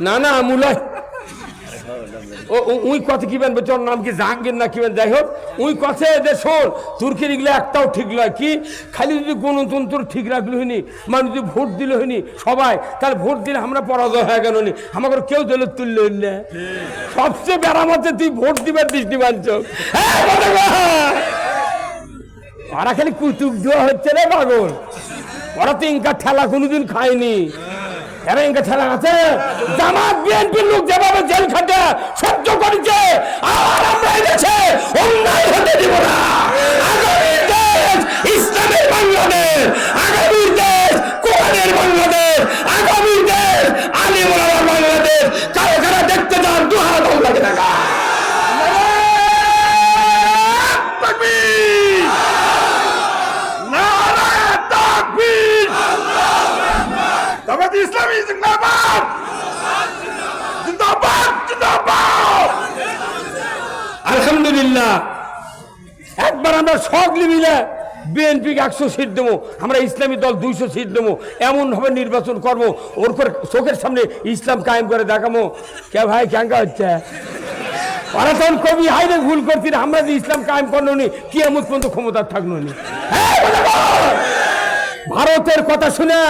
না না মুলায় ওই কথা কি বেন বলছে, ওর নাম কি জাহাঙ্গীর না কি বেন, যাই হোক ওই কথা যে শোন তুর্কির এগুলো একটাও ঠিক নয়, কি খালি যদি গণতন্ত্র ঠিক রাখলে হয়নি, মানুষ যদি ভোট দিলে হয়নি সবাই, তাহলে ভোট দিলে আমরা পরাজয় হয়ে গেল নি, আমাকে কেউ দিলে তুললে হইলে সবচেয়ে বেড়ামাতে তুই ভোট দিবার দৃষ্টি মানছ। ওরা খালি কুতুক দেওয়া হচ্ছে রে পাগল, ওরা তো ইনকা ঠেলা কোনোদিন খায়নি, এরা ইনকা ঠেলা আছে। জামাত বিএনপির লোক যেভাবে জেল খাটে সহ্য করেছে, আর আমরা এই দেশে অন্যায় হতে দিব না। আগামীর দেশ ইসলামের বাংলাদেশ, আগামীর দেশ কোরআনের বাংলাদেশ, আগামীর দেশ আলিম ওলামার বাংলাদেশ। কারা কারা দেখতে চান দুহাত আল্লাহকে টাকা ইসলামী জিন্দাবাদ, জিন্দাবাদ, জিন্দাবাদ। আলহামদুলিল্লাহ, একবার আমরা সকলে মিলে বিএনপিকে 100 সিট দেবো, আমরা ইসলামী দল 200 সিট দেবো, এমনভাবে নির্বাচন করবো ওর করে চোখের সামনে ইসলাম কায়েম করে দেখাবো। কে ভাই ক্যাঙ্কা হচ্ছে? ওরা তখন কবি হাইরে ভুল করছি, আমরা যে ইসলাম কায়েম করলো নি কি এমন পর্যন্ত ক্ষমতা থাকলো নি। ভারতের কথা শুনে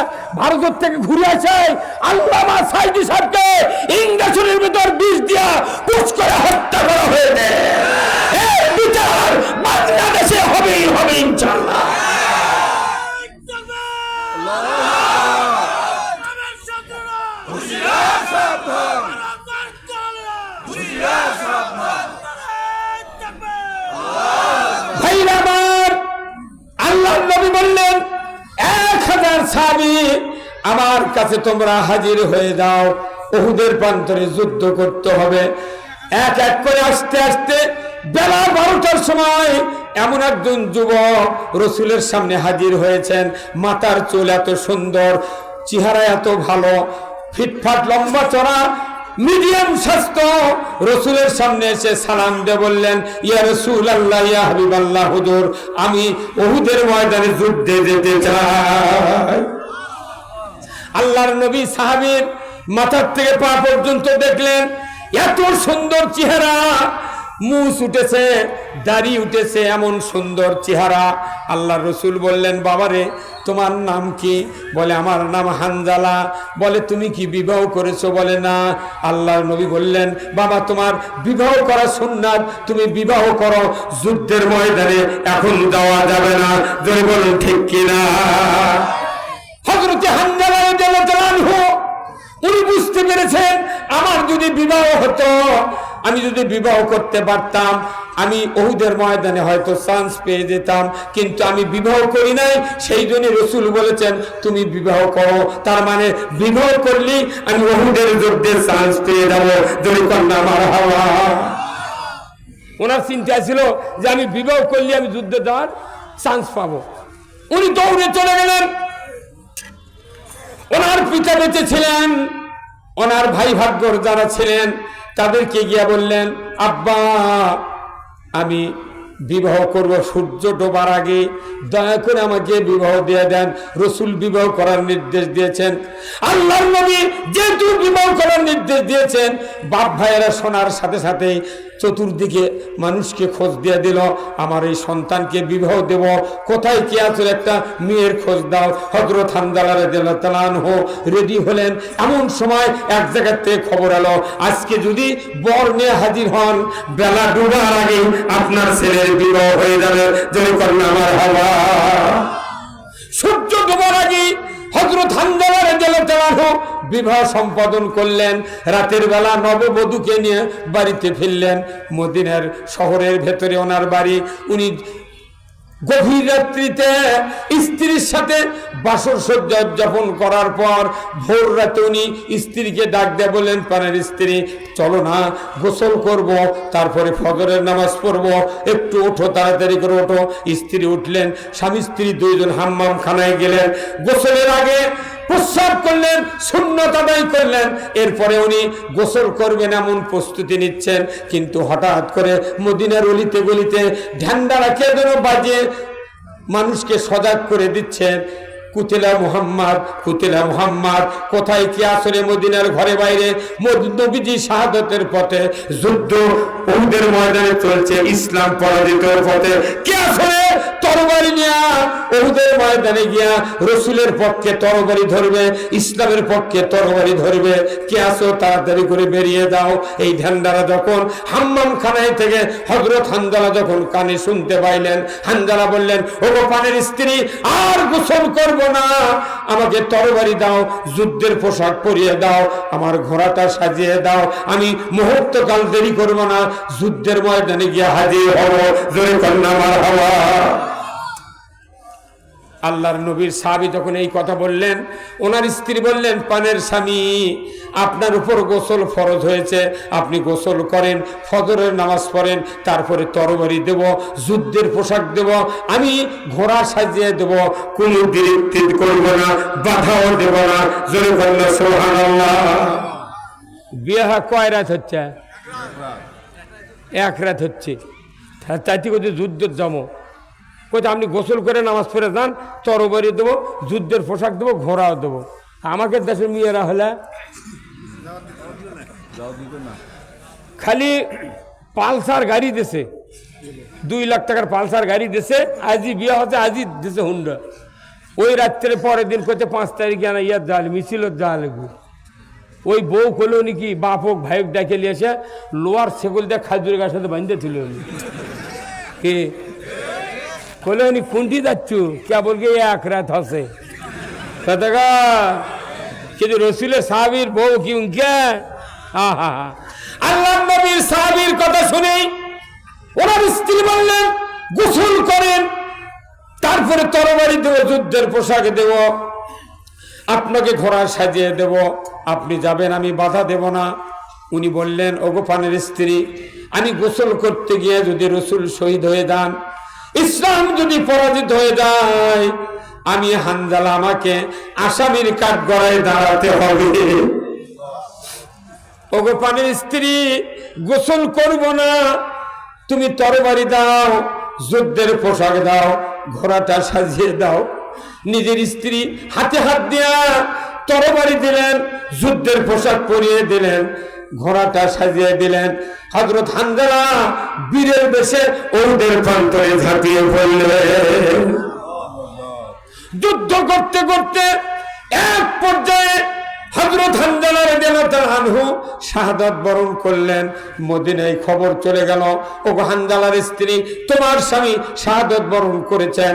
ভারতের থেকে ঘুরে আসে আল্লামা সাইদি সাহেবকে ইংরেজের ভিতর বিষ দিয়া পুশ করে হত্যা করা হয়েছে। এর বিচার বাংলাদেশে হবেই হবে ইনশাআল্লাহ। ভাইরা আমার, আল্লাহর নবী বললেন 1000 সাহাবী আমার কাছে তোমরা হাজির হয়ে যাও, উহুদের প্রান্তরে যুদ্ধ করতে হবে। এক এক করে আস্তে আস্তে বেলা 12টার সময় এমন একজন যুবক রসুলের সামনে হাজির হয়েছেন। মাথার চুল এত সুন্দর, চেহারা এত ভালো, ফিটফাট লম্বা চড়া, মিডিয়াম স্বাস্থ্য। রসুলের সামনে এসে সালাম দিয়ে বললেন, ইয়া রাসূলুল্লাহ, ইয়া হাবিবাল্লাহ, হুজুর আমি উহুদের ময়দানে যুদ্ধে যেতে চাই। আল্লাহর নবী সাহাবীর মাথার থেকে পা পর্যন্ত দেখলেন, এত সুন্দর চেহারা, মুছ উঠেছে, দাড়ি উঠেছে, এমন সুন্দর চেহারা। আল্লাহ রসুল বললেন, বাবারে তোমার নাম কি? বলে আমার নাম হানজালা। বলে তুমি কি বিবাহ করেছো? বলে না। আল্লাহর নবী বললেন, বাবা তোমার বিবাহ করা সুন্নাত, তুমি বিবাহ করো, যুদ্ধের ময়দানে এখন যাওয়া যাবে না। যদি বলুন ঠিক কিনা? হযরত হানজালা রাদিয়াল্লাহু আনহু উনি বুঝতে পেরেছেন, আমার যদি বিবাহ হতো, আমি যদি বিবাহ করতে পারতাম, আমি উহুদের ময়দানে হয়তো চান্স পেয়ে যেতাম, কিন্তু আমি বিবাহ করি নাই। সেই জন্য রাসূল বলেছেন তুমি বিবাহ করো, তার মানে বিবাহ করলে আমি উহুদের যুদ্ধে চান্স পেয়ে যাবো। যদি কন্যা মারহাবা। ওনার চিন্তা ছিল যে আমি বিবাহ করলে আমি যুদ্ধে যাওয়ার চান্স পাবো। উনি দৌড়ে চলে গেলেন। ওনার পিতা বেঁচে ছিলেন, ওনার ভাই ভাগ্যর যারা ছিলেন তাদেরকে গিয়া বললেন, আব্বা আমি বিবাহ করব সূর্য ডোবার আগে, দয়া করে আমাকে বিবাহ দিয়ে দেন। রসুল বিবাহ করার নির্দেশ দিয়েছেন। আল্লাহর নবী যেহেতু বিবাহ করার নির্দেশ দিয়েছেন, বাপ ভাইয়েরা শোনার সাথে সাথে চতুর্দিকে মানুষকে খোঁজ দিয়ে দিল, আমার এই সন্তানকে বিবাহ দেব, কোথায় কি আছে একটা মেয়ের খোঁজ দাও। হযরত হানজালা রাদিয়াল্লাহু তাআলা আনহু রেডি হলেন। এমন সময় এক জায়গা থেকে খবর এলো, আজকে যদি বর নিয়ে হাজির হন, বেলা ডুবার আগে আপনার ছেলের বিবাহ হয়ে যাবে। যদি কন্যা আমার হওয়া সূর্য ডোবার আগে হযরত হানজালা রাদিয়াল্লাহু তাআলা আনহু বিবাহ সম্পাদন করলেন। রাতের বেলা নববধূকে নিয়ে বাড়িতে ফিরলেন। মদিনার শহরের ভেতরে ওনার বাড়ি। উনি গভীর রাত্রিতে স্ত্রীর সাথে বাসর সজ্জা উদযাপন করার পর ভোর রাতে উনি স্ত্রীকে ডাক দিয়ে বললেন, প্রাণের স্ত্রী চলো না, গোসল করব, তারপরে ফজরের নামাজ পড়ব, একটু ওঠো, তাড়াতাড়ি করে ওঠো। স্ত্রী উঠলেন। স্বামী স্ত্রী দুইজন হাম্মাম খানায় গেলেন। গোসলের আগে প্রস্রাব করলেন, সুন্নত আদায় করলেন, এরপরে উনি গোসল করবেন এমন প্রস্তুতি নিচ্ছেন। কিন্তু হঠাৎ করে মদিনার অলিতে গলিতে ঢান্ডারা কে যেন বাজে মানুষকে সজাগ করে দিচ্ছেন, কুতিলা মুহাম্মদ, কুতিলা মুহাম্মদ। কোথায় কি আসলে মদিনার ঘরে বাইরে নবীজি শাহাদাতের পথে যুদ্ধ উহুদের ময়দানে চলছে, ইসলাম পরাজিতের পথে। কে আসলে তরবারি নিয়ে উহুদের ময়দানে গিয়া রসুলের পক্ষে তরবারি ধরবে, ইসলামের পক্ষে তরবারি ধরবে? কে আসো তাড়াতাড়ি করে বেরিয়ে দাও। এই ঢান্ডারা যখন হাম্মাম খানায় থেকে হযরত হানজালা যখন কানে শুনতে পাইলেন, হানজালা বললেন, ওগো পানের স্ত্রী, আর গোসল করব না, আমাকে তরবারি দাও, যুদ্ধের পোশাক পরিয়ে দাও, আমার ঘোড়াটা সাজিয়ে দাও, আমি মুহূর্তকাল দেরি করব না, যুদ্ধের ময়দানে গিয়ে হাজির হব। জোরে কন্যা মারহাবা। আল্লাহর নবীর সাহাবী যখন এই কথা বললেন, ওনার স্ত্রী বললেন, পানের স্বামী, আপনার উপর গোসল ফরজ হয়েছে, আপনি গোসল করেন, ফজরের নামাজ পড়েন, তারপরে তরবারি দেব, যুদ্ধের পোশাক দেব, আমি ঘোড়া সাজিয়ে দেব, কোনো বিরক্তি করব না, বাধাও দেব না। জোরে বলল সুবহানাল্লাহ। বিয়ে কয় রাত হচ্ছে? এক রাত হচ্ছে। তাইতে কোথায় যুদ্ধের জমো কোথায়? আপনি গোসল করে নামাজ পড়ে যান, তরবারি দেবো, যুদ্ধের পোশাক দেবো, ঘোড়াও দেবো। আমাকে দেশের মেয়েরা হলে খালি পালসার গাড়ি দিছে, 2 লাখ টাকার পালসার গাড়ি দিছে, আজই বিয়ে হচ্ছে, আজই দিছে হুন্ডা। ওই রাত্রে পরের দিন করতে 5 তারিখে আনা ইয়ার জাল মিছিল যা লাগবে। ওই বউ করলো নাকি বাপ হোক ভাই ডেকে নিয়ে এসে লোয়ার সেগুল দিয়ে খাজুরের গাছের সাথে বাঁধতে ছিল কে বলে উনি কুন্টি যাচ্ছ কে বলকে এক রাত হসে কথা কিন্তু রসুলের সাহাবীর বউ কি উনকে আল্লাহ নবীর সাহাবীর কথা শুনে ওনার স্ত্রী বললেন, গোসল করেন, তারপরে তরবারি দেব, যুদ্ধের পোশাক দেব, আপনাকে ঘোড়া সাজিয়ে দেব, আপনি যাবেন, আমি বাধা দেব না। উনি বললেন, ওগো পানের স্ত্রী, আমি গোসল করতে গিয়ে যদি রসুল শহীদ হয়ে যান, ইসলাম যদি পরাজিত হয়ে যায়, আমি হানজালা, আমাকে আসামির কাঠগড়ায় দাঁড়াতে হবে। ওগো পানের স্ত্রী, গোসল করব না, তুমি তরবারি দাও, যুদ্ধের পোশাক দাও, ঘোড়াটা সাজিয়ে দাও। নিজের স্ত্রী হাতে হাত দিয়া তরবারি দিলেন, যুদ্ধের পোশাক পরিয়ে দিলেন, ঘোড়াটা সাজিয়ে দিলেন। হযরত হানজালা বীরের বেশে ওদের প্রান্তরে ঝাঁপিয়ে পড়লেন। যুদ্ধ করতে করতে এক পর্যায়ে হযরত হানজালা রাদিয়াল্লাহু আনহু শাহাদাত বরণ করলেন। মদিনায় খবর চলে গেল, ওগো হানজালার স্ত্রী, তোমার স্বামী শাহাদাত বরণ করেছেন।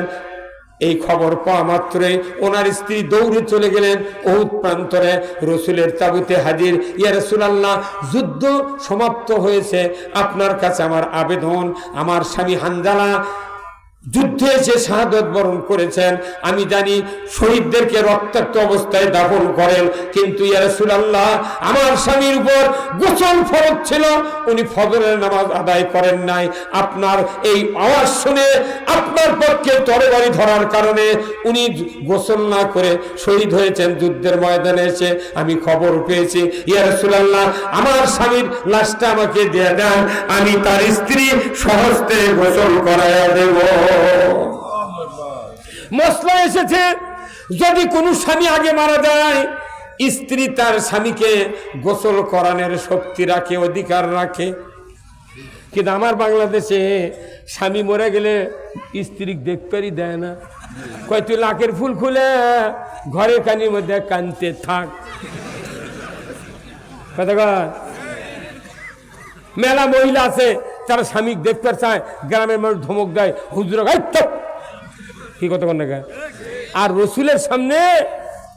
এই খবর পাওয়া মাত্রই ওনার স্ত্রী দৌড়ে চলে গেলেন উহুদ প্রান্তরে, রসুলের তাবুতে হাজির। ইয়া রাসূলুল্লাহ, যুদ্ধ সমাপ্ত হয়েছে, আপনার কাছে আমার আবেদন, আমার স্বামী হানজালা যুদ্ধে এসে শাহাদাত বরণ করেছেন। আমি জানি শহীদদেরকে রক্তাক্ত অবস্থায় দাফন করেন, কিন্তু ইয়া রাসূলুল্লাহ, আমার স্বামীর উপর গোসল ফরজ ছিল, উনি ফজরের নামাজ আদায় করেন নাই। আপনার এই আওয়াজ শুনে আপনার পক্ষে তরবারি ধরার কারণে উনি গোসল না করে শহীদ হয়েছেন যুদ্ধের ময়দানে এসে, আমি খবর পেয়েছি। ইয়া রাসূলুল্লাহ, আমার স্বামীর লাশটা আমাকে দিয়ে দেন, আমি তার স্ত্রী সহস্তে গোসল করাইয়া দেব। মসলা এসেছে, যদি কোনো স্বামী আগে মারা যায়, স্ত্রী তার স্বামীকে গোসল করানোর শক্তি রাখে, অধিকার রাখে। কিন্তু আমার বাংলাদেশে স্বামী মরে গেলে স্ত্রী দেখতেই দেয় না, কয় তুই লাখের ফুল খুলে ঘরে কানির মধ্যে কানতে থাক। কথা মেলা মহিলা আছে, তারা স্বামী দেখতে চায়, গ্রামের মানুষ ধমক দেয়, হুজুর কি কথা বল না। আর রসুলের সামনে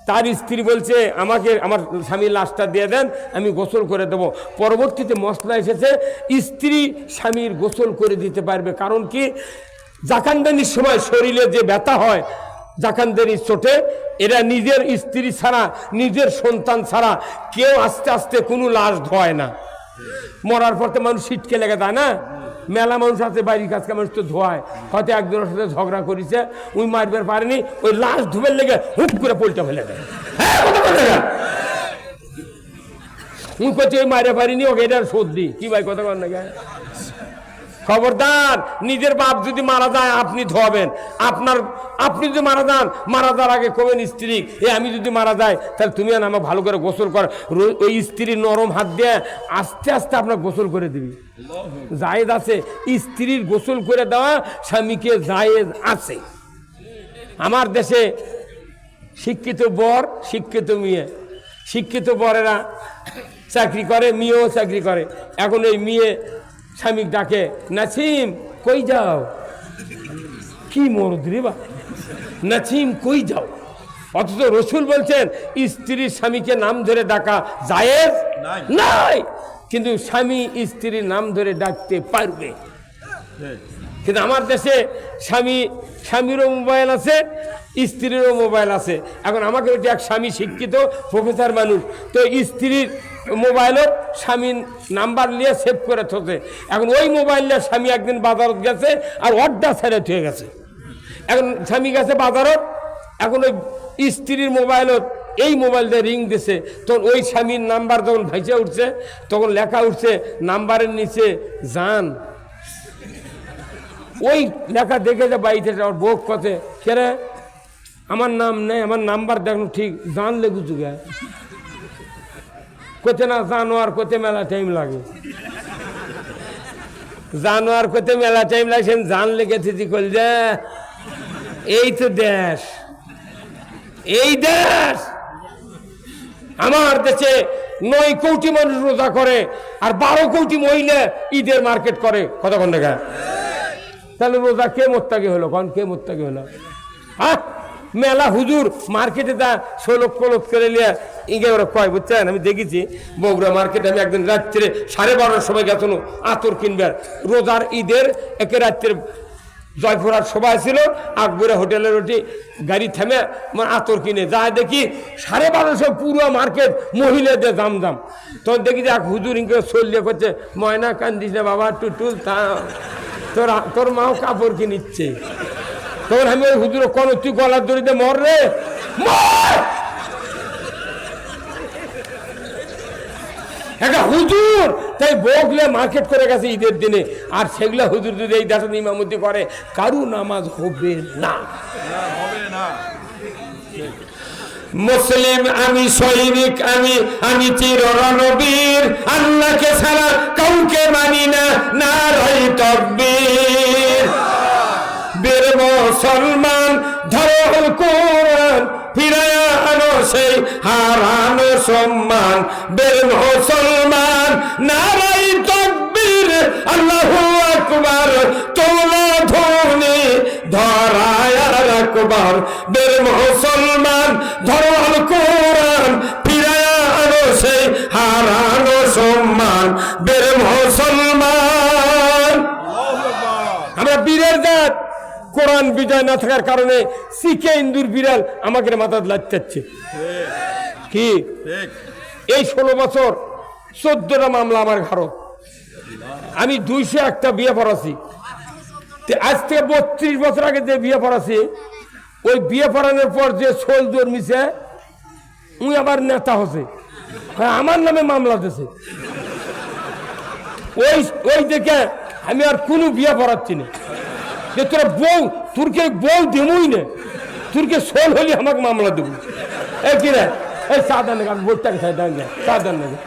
তার স্ত্রী বলছে, আমাকে আমার স্বামীর লাশটা দিয়ে দেন, আমি গোসল করে দেব। পরবর্তীতে মশলা এসেছে, স্ত্রী স্বামীর গোসল করে দিতে পারবে। কারণ কি, জাকানদানির সময় শরীরে যে ব্যথা হয়, জাকানদানির চোটে, এরা নিজের স্ত্রী ছাড়া, নিজের সন্তান ছাড়া কেউ আস্তে আস্তে কোনো লাশ ধোয় না। মরার পর তো মানুষ ছিটকে লেগে দেয় না, মেলা মানুষ আছে বাড়ির কাজ মানুষ তো ধোয়ায়, হয়তো একজনের সাথে ঝগড়া করেছে, ওই মারবার পারেনি, ওই লাশ ধুবের লেগে হুপ করে পোলটা ফেলে দেয়। হ্যাঁ কথা বলে না, উনি করছে ওই মারে পারিনি, ওকে এটার শোধ দিই। কি ভাই কথা বল না? খবরদার, নিজের বাপ যদি মারা যায় আপনি ধোয়াবেন, আপনি যদি মারা যান, মারা যাওয়ার আগে কবেন স্ত্রী, আমি যদি মারা যাই তাহলে তুমি আর আমার ভালো করে গোসল কর, ওই স্ত্রীর নরম হাত দিয়ে আস্তে আস্তে আপনার গোসল করে দিবি। জায়েজ আছে স্ত্রীর গোসল করে দেওয়া, স্বামীকে জায়েজ আছে। আমার দেশে শিক্ষিত বর, শিক্ষিত মেয়ে, শিক্ষিত বরেরা চাকরি করে, মেয়েও চাকরি করে। এখন এই মেয়ে স্বামীকে ডাকে, নাসিম কই যাও? কি মরদ রে বা, নাসিম কই যাও? অথচ রসুল বলছেন স্ত্রীর স্বামীকে নাম ধরে ডাকা জায়েজ নাই, কিন্তু স্বামী স্ত্রীর নাম ধরে ডাকতে পারবে। কিন্তু আমার দেশে স্বামীরও মোবাইল আছে, স্ত্রীরও মোবাইল আছে। এখন আমাকে ওইটি এক স্বামী শিক্ষিত প্রফেসর মানুষ, তো স্ত্রীর মোবাইলও স্বামীর নাম্বার নিয়ে সেভ করে থতে। এখন ওই মোবাইল নিয়ে স্বামী একদিন বাজারত গেছে আর অর্ডার ছেড়ে থয়ে গেছে। এখন স্বামী গেছে বাজারত, এখন ওই স্ত্রীর মোবাইলত এই মোবাইল দিয়ে রিং দিছে, তখন ওই স্বামীর নাম্বার যখন ভেসে উঠছে তখন লেখা উঠছে নাম্বারের নিচে জান। ওই লেখা দেখে যে বাড়িতে আমার বউ কথা, কেরে আমার নাম নেই, আমার নাম্বার দেখুন ঠিক জান লেগু যুগে কোথে না জানোয়ার কোথে মেলা টাইম লাগে, জানোয়ার কোথে মেলা টাইম লাগে, সে জান লেগেছে কল যে এই তো দেশ, এই দেশ। আমার দেশে 9 কোটি মানুষ রোজা করে আর 12 কোটি মহিলা ঈদের মার্কেট করে। কথা কোন দেখা? তাহলে রোজা কে মোত্তাকি হলো? কন কে মোত্তাকি হলো? হ্যাঁ, মেলা হুজুর মার্কেটে দা 16 কলক করে নিয়ে ইগে ওরা কয়, বুঝছেন? আমি দেখেছি বগুড়া মার্কেটে, আমি একদিন রাত্রে 12:30 সময় গেছিল আতর কিনবার, রোজার ঈদের একে রাত্রে জয়পুরার সবাই ছিল, আকবরে হোটেলের ওটি গাড়ি থেমে আতর কিনে যায়, দেখি 12:30 পুরো মার্কেট মহিলাদের জামজাম। তখন দেখি যে এক হুজুর ইঙ্গে চলিয়ে করছে, ময়না কান্দিস না বাবা, টুটুল থা, তোর মাও কাপড় কিনিচ্ছে। তখন আমি ওই হুজুর কোন তুই গলার দড়িতে মর রে, একটা হুজুর তাই বগলে মার্কেট করে গেছে ঈদের দিনে, আর সেগুলা হুজুর যদি এই দেশে ইমামতি করে কারু নামাজ হবে না। মুসলিম আমি, সৈনিক আমি চির রণবীর, আল্লাহকে ছাড়া কাউকে মানি না, নারাই তাকবীর। বীর মুসলমান ধরো কোরআন, ফিরায়া আনো সেই হারানো সম্মান। বীর মুসলমান নারাই তাকবীর, আল্লাহু আকবার, তোলা ধ্বনি ধরায় আকবার। বীর মুসলমান ধরো কোরআন, ফিরায়া আনো সেই হারানো সম্মান। বীর মুসলমান, আমরা বীরের জাত। কোরআন বিজয় না থাকার কারণে শিখে ইন্দুর বিড়াল আমাকে মাথা লাগতেছে। কি এই 16 বছর 14টা মামলা আমার ঘরত, আমি 201টা বিয়ে পড়াছি। আজ থেকে 32 বছর আগে যে বিয়ে পড়াছি, ওই বিয়ে পড়ানোর পর যে সোল জন্মিছে উনি আবার নেতা হচ্ছে, আমার নামে মামলা দিছে। ওই দেখে আমি আর কোনো বিয়ে পড়াচ্ছি না, যে তোরা বউ, তোরকে বউ দেবই না, তোরকে সোল হলে আমাকে মামলা দেবো। এই কি রে, এই সাধারণ আমি ভোটটাকে সাধারণ নাকি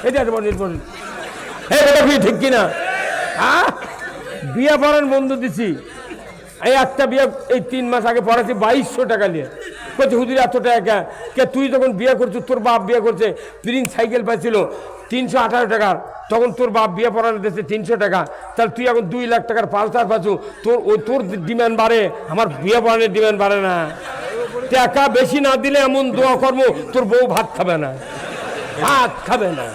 এটা ঠিক কিনা? হ্যাঁ, বিয়ে পড়ান বন্ধ দিছি। এই একটা বিয়ে এই 3 মাস আগে পড়াচ্ছি 2200 টাকা নিয়ে। বলছে হুজুর এত টাকা কে? তুই যখন বিয়ে করছিস, তোর বাপ বিয়ে করছে, প্রিন্স সাইকেল পাইছিল 318 টাকার, তখন তোর বাপ বিয়ে পড়ানো দিয়েছে 300 টাকা, তাহলে তুই এখন 2 লাখ টাকার পালসার পাচ্ছ, তোর ডিমান্ড বাড়ে, আমার বিয়ে পড়ানোর ডিমান্ড বাড়ে না। টাকা বেশি না দিলে এমন দোয়া করবো তোর বউ ভাত খাবে না, ভাত খাবে না।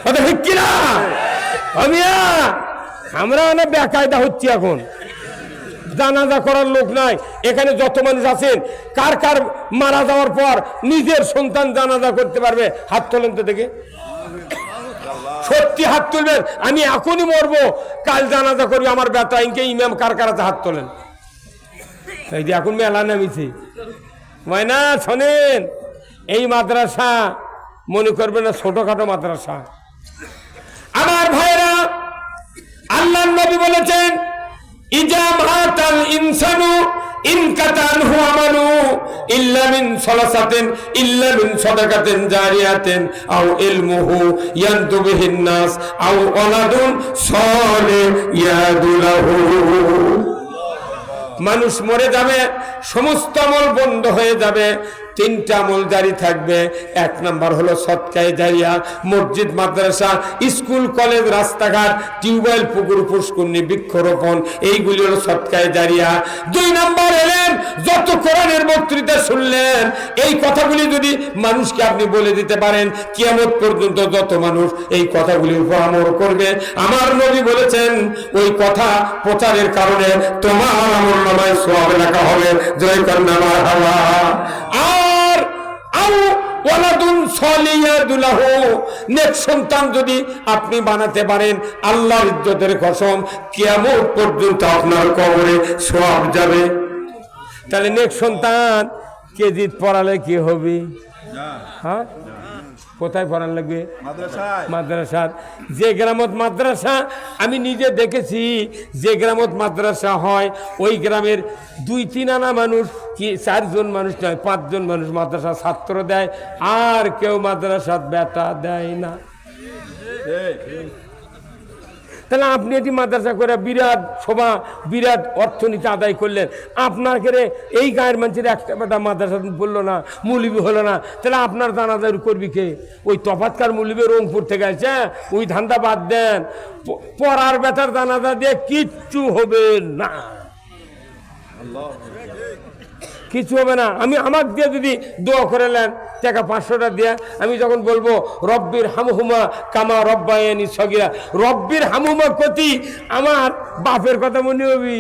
কথা ঠিক কিনা? আমরা না বেকায়দা হচ্ছি এখন, জানাজা করার লোক নাই। এখানে যত মানুষ আছেন, কার কার মারা যাওয়ার পর নিজের সন্তান জানাজা করতে পারবে? হাত তোলেন তো দেখে। সত্যি হাত তুলবেন, আমি এখনই মরবো, কাল জানাজা করবে আমার বেটা, ইনকে ইমাম কার কারাতে হাত তোলেন। এই যে এখন মেলা নামিছে, ময়না শোনেন, এই মাদ্রাসা মনে করবে না ছোটখাটো মাদ্রাসা। আমার ভাইরা, আল্লাহ নবী বলেছেন, ইজা মাতাল ইনসানু ইনকাতানহু আমালু ইল্লা মিন সালাসাতিন ইল্লা মিন সাদাকাতিন জারিয়াতিন আও ইলমুহু ইয়ানতুবিহিন নাস আও ওয়ালাদুন সালিহ ইয়াদুলাহু। মানুষ মরে যাবে, সমস্ত আমল বন্ধ হয়ে যাবে, তিনটা আমল জারি থাকবে। এক নাম্বার হলো সদকায়ে জারিয়া, মসজিদ মাদ্রাসা স্কুল কলেজ রাস্তাঘাট টিউবওয়েল পুকুর পুষ্করণী বৃক্ষরোপণ, এইগুলি হলো সদকায়ে জারিয়া। দুই নাম্বার হলেন যত কোরআনের বক্তৃতা শুনলেন, এই কথাগুলি যদি মানুষকে আপনি বলে দিতে পারেন, কিয়ামত পর্যন্ত যত মানুষ এই কথাগুলির উপর আমল করবে, আমার নবী বলেছেন ওই কথা প্রচারের কারণে তোমার আমলনামায় সওয়াব লেখা হবে। জয় কন্যা মারহাবা। আর আও ওয়ালাদুন সালিয়াদুলাহু, নেক সন্তান যদি আপনি বানাতে পারেন, আল্লাহর ইজ্জতের কসম, কিয়ামত পর্যন্ত আপনার কবরে সওয়াব যাবে। তাহলে নেক সন্তান কেজিত পড়ালে কি হবে? হ্যাঁ, কোথায় পড়ান লাগবে? মাদ্রাসা। যে গ্রামত মাদ্রাসা, আমি নিজে দেখেছি, যে গ্রামত মাদ্রাসা হয় ওই গ্রামের 2-3 আনা মানুষ, কি 4 জন মানুষ নয়, 5 জন মানুষ মাদ্রাসা ছাত্র দেয়, আর কেউ মাদ্রাসাত বেটা দেয় না। তাহলে আপনি এটি মাদ্রাসা করে বিরাট শোভা, বিরাট অর্থনীতি আদায় করলেন, আপনার ঘরে এই গায়ের মানুষের একটা বেটা মাদ্রাসা বললো না, মৌলবি হলো না, তাহলে আপনার দানাদার করবি কে? ওই তফাৎকার মৌলবি রংপুর থেকে আছে, ওই ধান্দা বাদ দেন, পড়ার বেটার দানাদার দিয়ে কিচ্ছু হবে না, কিছু হবে না। আমি আমার দিয়ে যদি দোয়া করে নেন, টাকা 500টা দিয়ে আমি যখন বলবো রব্বির হামহুমা কামা রব্বায়ানি সগীরা, রব্বির হামহুমা কতি, আমার বাপের কথা মনে হবি।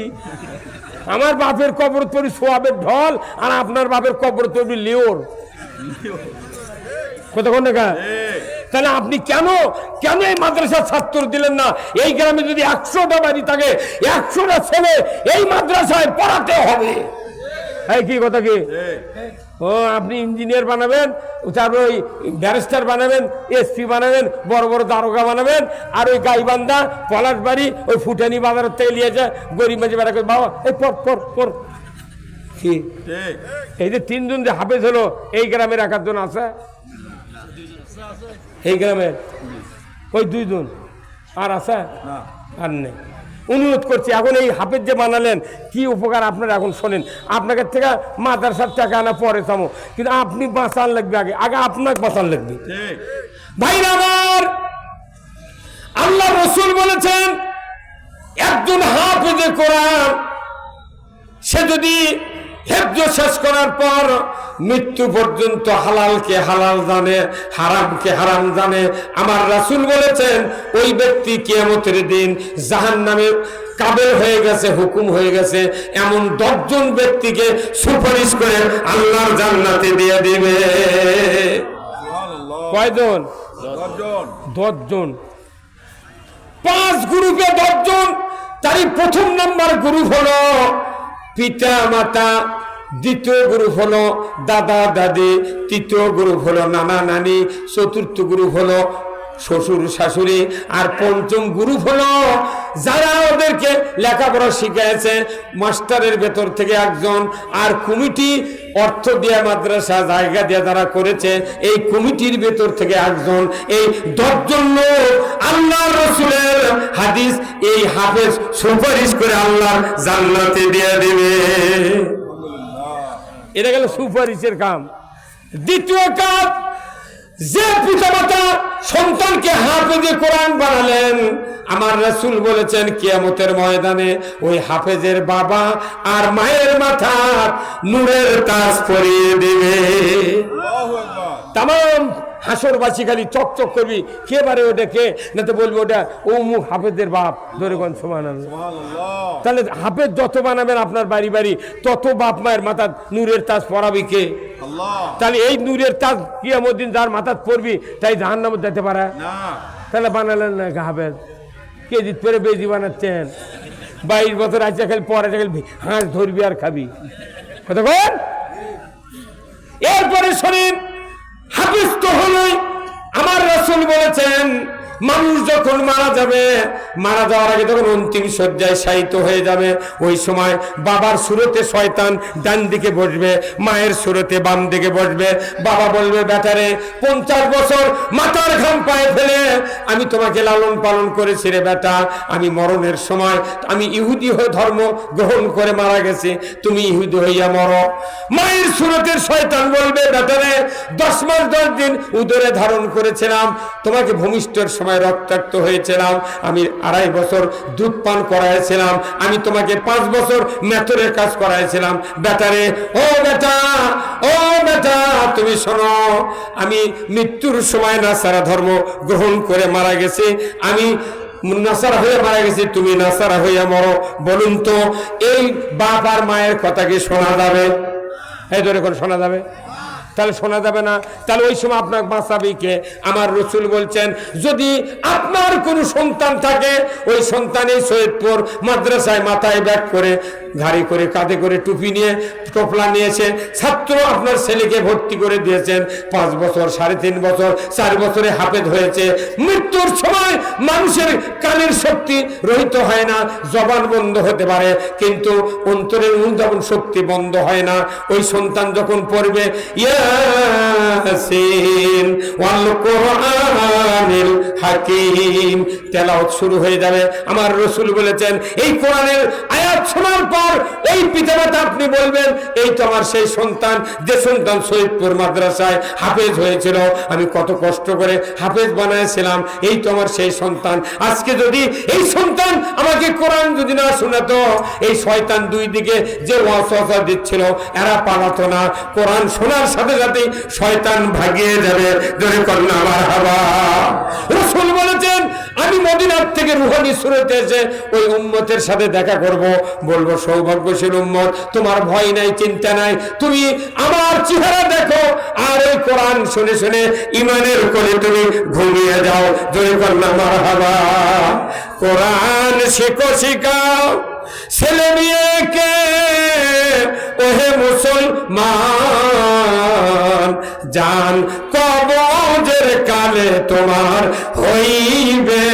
আমার বাপের কবর তৈরি সোয়াবের ঢল, আর আপনার বাপের কবর তৈরি লিওর, কতক্ষণ টাকা। তাহলে আপনি কেন এই মাদ্রাসার ছাত্র দিলেন না? এই গ্রামে যদি 100টা বাড়ি থাকে, 100টা ছেলে এই মাদ্রাসায় পড়াতে হবে। এই কি কথা কি? ও আপনি ইঞ্জিনিয়ার বানাবেন, তারপর ওই ব্যারিস্টার বানাবেন, এসপি বানাবেন, বড় বড় দারোগা বানাবেন, আর ওই গাইবান্ধা পলাশবাড়ি ওই ফুটানি বাজারের থেকে নিয়েছে গরিব মাঝে বেড়া করে, বাবা এই পর কি এই যে 3 জন যে হাফেজ হলো, এই গ্রামের 1 জন আছে, এই গ্রামের ওই 2 জন আর আছে আর নেই। অনুরোধ করছি, এখন এই হাফেজ যে বানালেন, কি উপকার আপনারা এখন শোনেন। আপনাকে থেকে মাদ্রাসার টাকা আনা পরে থামো, কিন্তু আপনি বাঁচান লাগবে, আগে আপনাকে বাঁচান লাগবে। ভাইরা আমার, আল্লাহ রসুল বলেছেন, একজন হাফেজে কোরআন সে যদি হেফজ শেষ করার পর মৃত্যু পর্যন্ত হালালকে হালাল জানে, হারামকে হারাম জানে, আমার রাসূল বলেছেন ওই ব্যক্তি কিয়ামতের দিন জাহান্নামে কাবেল হয়ে গেছে, হুকুম হয়ে গেছে, এমন 10 জন ব্যক্তিকে সুপারিশ করে আল্লাহর জান্নাতে দিয়ে দিবে। কয়জন? 10 জন। 5 গ্রুপে 10 জন। তারই প্রথম নাম্বার গ্রুপ হলো পিতা মাতা, দ্বিতীয় গ্রুপ হলো দাদা দাদি, তৃতীয় গ্রুপ হলো নানা নানি, চতুর্থ গ্রুপ হলো শ্বশুর শাশুড়ি, আর পঞ্চম গ্রুপ হলো যারা ওদেরকে লেখাপড়া শিখিয়েছে, মাস্টারের ভেতর থেকে একজন, আর কমিটি অর্থ দিয়ে মাদ্রাসা জায়গা দিয়ে যারা করেছে এই কমিটির ভেতর থেকে একজন। এই 10 জন লোক আল্লাহ রসুলের হাদিস, এই হাফেজ সুপারিশ করে আল্লাহর জান্নাতে দিয়ে দিবে। এটা গেল সুপারিশের কাম। দ্বিতীয় কাজ, যে পিতামাতা সন্তানকে হাফেজে কোরআন বানালেন, আমার রাসূল বলেছেন কিয়ামতের ময়দানে ওই হাফেজের বাবা আর মায়ের মাথা নূরের তাজ পরিয়ে দিবে। তামাম হাসরবাসী খালি চকচক করবি, কে বারে ওটা কে, না তো বলবি ওটা অমুক হাফেজের বাপ, ধরে কোন সুবহানাল্লাহ। তাহলে হাফেজ যত বানাবেন আপনার বাড়ি বাড়ি, তত বাপ মায়ের মাথা নূরের তাজ পরাবি কে? আল্লাহ। তাহলে এই নূরের তাজ কিয়ামত দিন যার মাথা পড়বি তাই জাহান্নামে যেতে পারে না। তাহলে বানালেন না হাফেজ, কেজি পরে বেজি বানাচ্ছেন। 22 বছর আছে, খালি পরে খালি হাঁস ধরবি আর খাবি, কথা বল। এরপরে শরীর হাফেজ তো হলোই। আমার রাসূল বলেছেন মানুষ যখন মারা যাবে, মারা যাওয়ার আগে যখন অন্তিম শয্যায় শায়িত হয়ে যাবে, ওই সময় বাবার সুরতে শয়তান ডান দিকে বসবে, মায়ের সুরতে বাম দিকে বসবে। বাবা বলবে, বেটারে 50 বছর মাথার ঘাম পায়ে ফেলে আমি তোমাকে লালন পালন করেছি রে বেটা, আমি মরণের সময় আমি ইহুদি হয়ে ধর্ম গ্রহণ করে মারা গেছি, তুমি ইহুদি হইয়া মরো। মায়ের সুরতের শয়তান বলবে, বেটারে 10 মাস 10 দিন উদরে ধারণ করেছিলাম, তোমাকে ভূমিষ্ঠের সময় রক্তাক্ত হয়েছিলাম, আমি 2.5 বছর দুধ পান করাইছিলাম, আমি তোমাকে 5 বছর মেথরের কাজ করাইছিলাম। বেটারে, ও বেটা, ও বেটা, তুমি শোনো, আমি মৃত্যুর সময় নাসারা ধর্ম গ্রহণ করে মারা গেছি, আমি নাসারা হয়ে মারা গেছি, তুমি নাসারা হইয়া মরো। বলুন তো এই বাপ আর মায়ের কথা কি শোনা যাবে? এই ধরে করে শোনা যাবে? তাহলে শোনা যাবে না। তাহলে ওই সময় আপনার বাঁচাবে কে? আমার রাসূল বলছেন, যদি আপনার কোনো সন্তান থাকে, ওই সন্তানই সৈয়দপুর মাদ্রাসায় মাথায় ব্যাগ করে, ঘাড়ি করে, কাঁধে করে, টুপি নিয়ে, টোপলা নিয়েছে, ছাত্র আপনার ছেলেকে ভর্তি করে দিয়েছেন, 5 বছর, 3.5 বছর, 4 বছরে হাফেজ হয়েছে। মৃত্যুর সময় মানুষের কানের শক্তি রহিত হয় না, জবান বন্ধ হতে পারে, কিন্তু অন্তরের অনুধাবন শক্তি বন্ধ হয় না। ওই সন্তান যখন পড়বে ইয়াসিন ওয়াল কোরআনিল হাকিম, তেলাওয়াত শুরু হয়ে যাবে। আমার রাসূল বলেছেন, এই কোরআনের আয়াত শোনার পর ওই পিতামাতা আপনি বলবেন, এই তো আমার সেই সন্তান, যে সন্তান সৈয়দপুর মাদ্রাসায় হাফেজ হয়েছিল, আমি কত কষ্ট করে হাফেজ বানাইছিলাম, এই তো আমার সেই সন্তান। আজকে যদি এই সন্তান আমাকে কোরআন যদি না শোনাতো, এই শয়তান দুই দিকে যে ওয়াসওয়াসা দিচ্ছিল, এরা পালাতো না। কোরআন শোনার সাথে সাথে শয়তান ভাগিয়ে যাবে। জোরে কন্যা মারহাবা। রাসূল বলেছেন, আমি মদিনার থেকে রুহানি সুরতে এসে ওই উম্মতের সাথে দেখা করব, বলবো, সৌভাগ্যশীল উম্মত, তোমার ভয় নাই, চিন্তা নাই, তুমি আমার চেহারা দেখো, আর ওই কোরআন শুনে শুনে ইমানের কোলে তুমি ঘুমিয়ে যাও। জোরে কন্যা মারহাবা। কোরআন শেখো, শিখাও ছেলে মেয়েকে, ওহে মুসলমান, জান কবজের কালে তোমার হইবে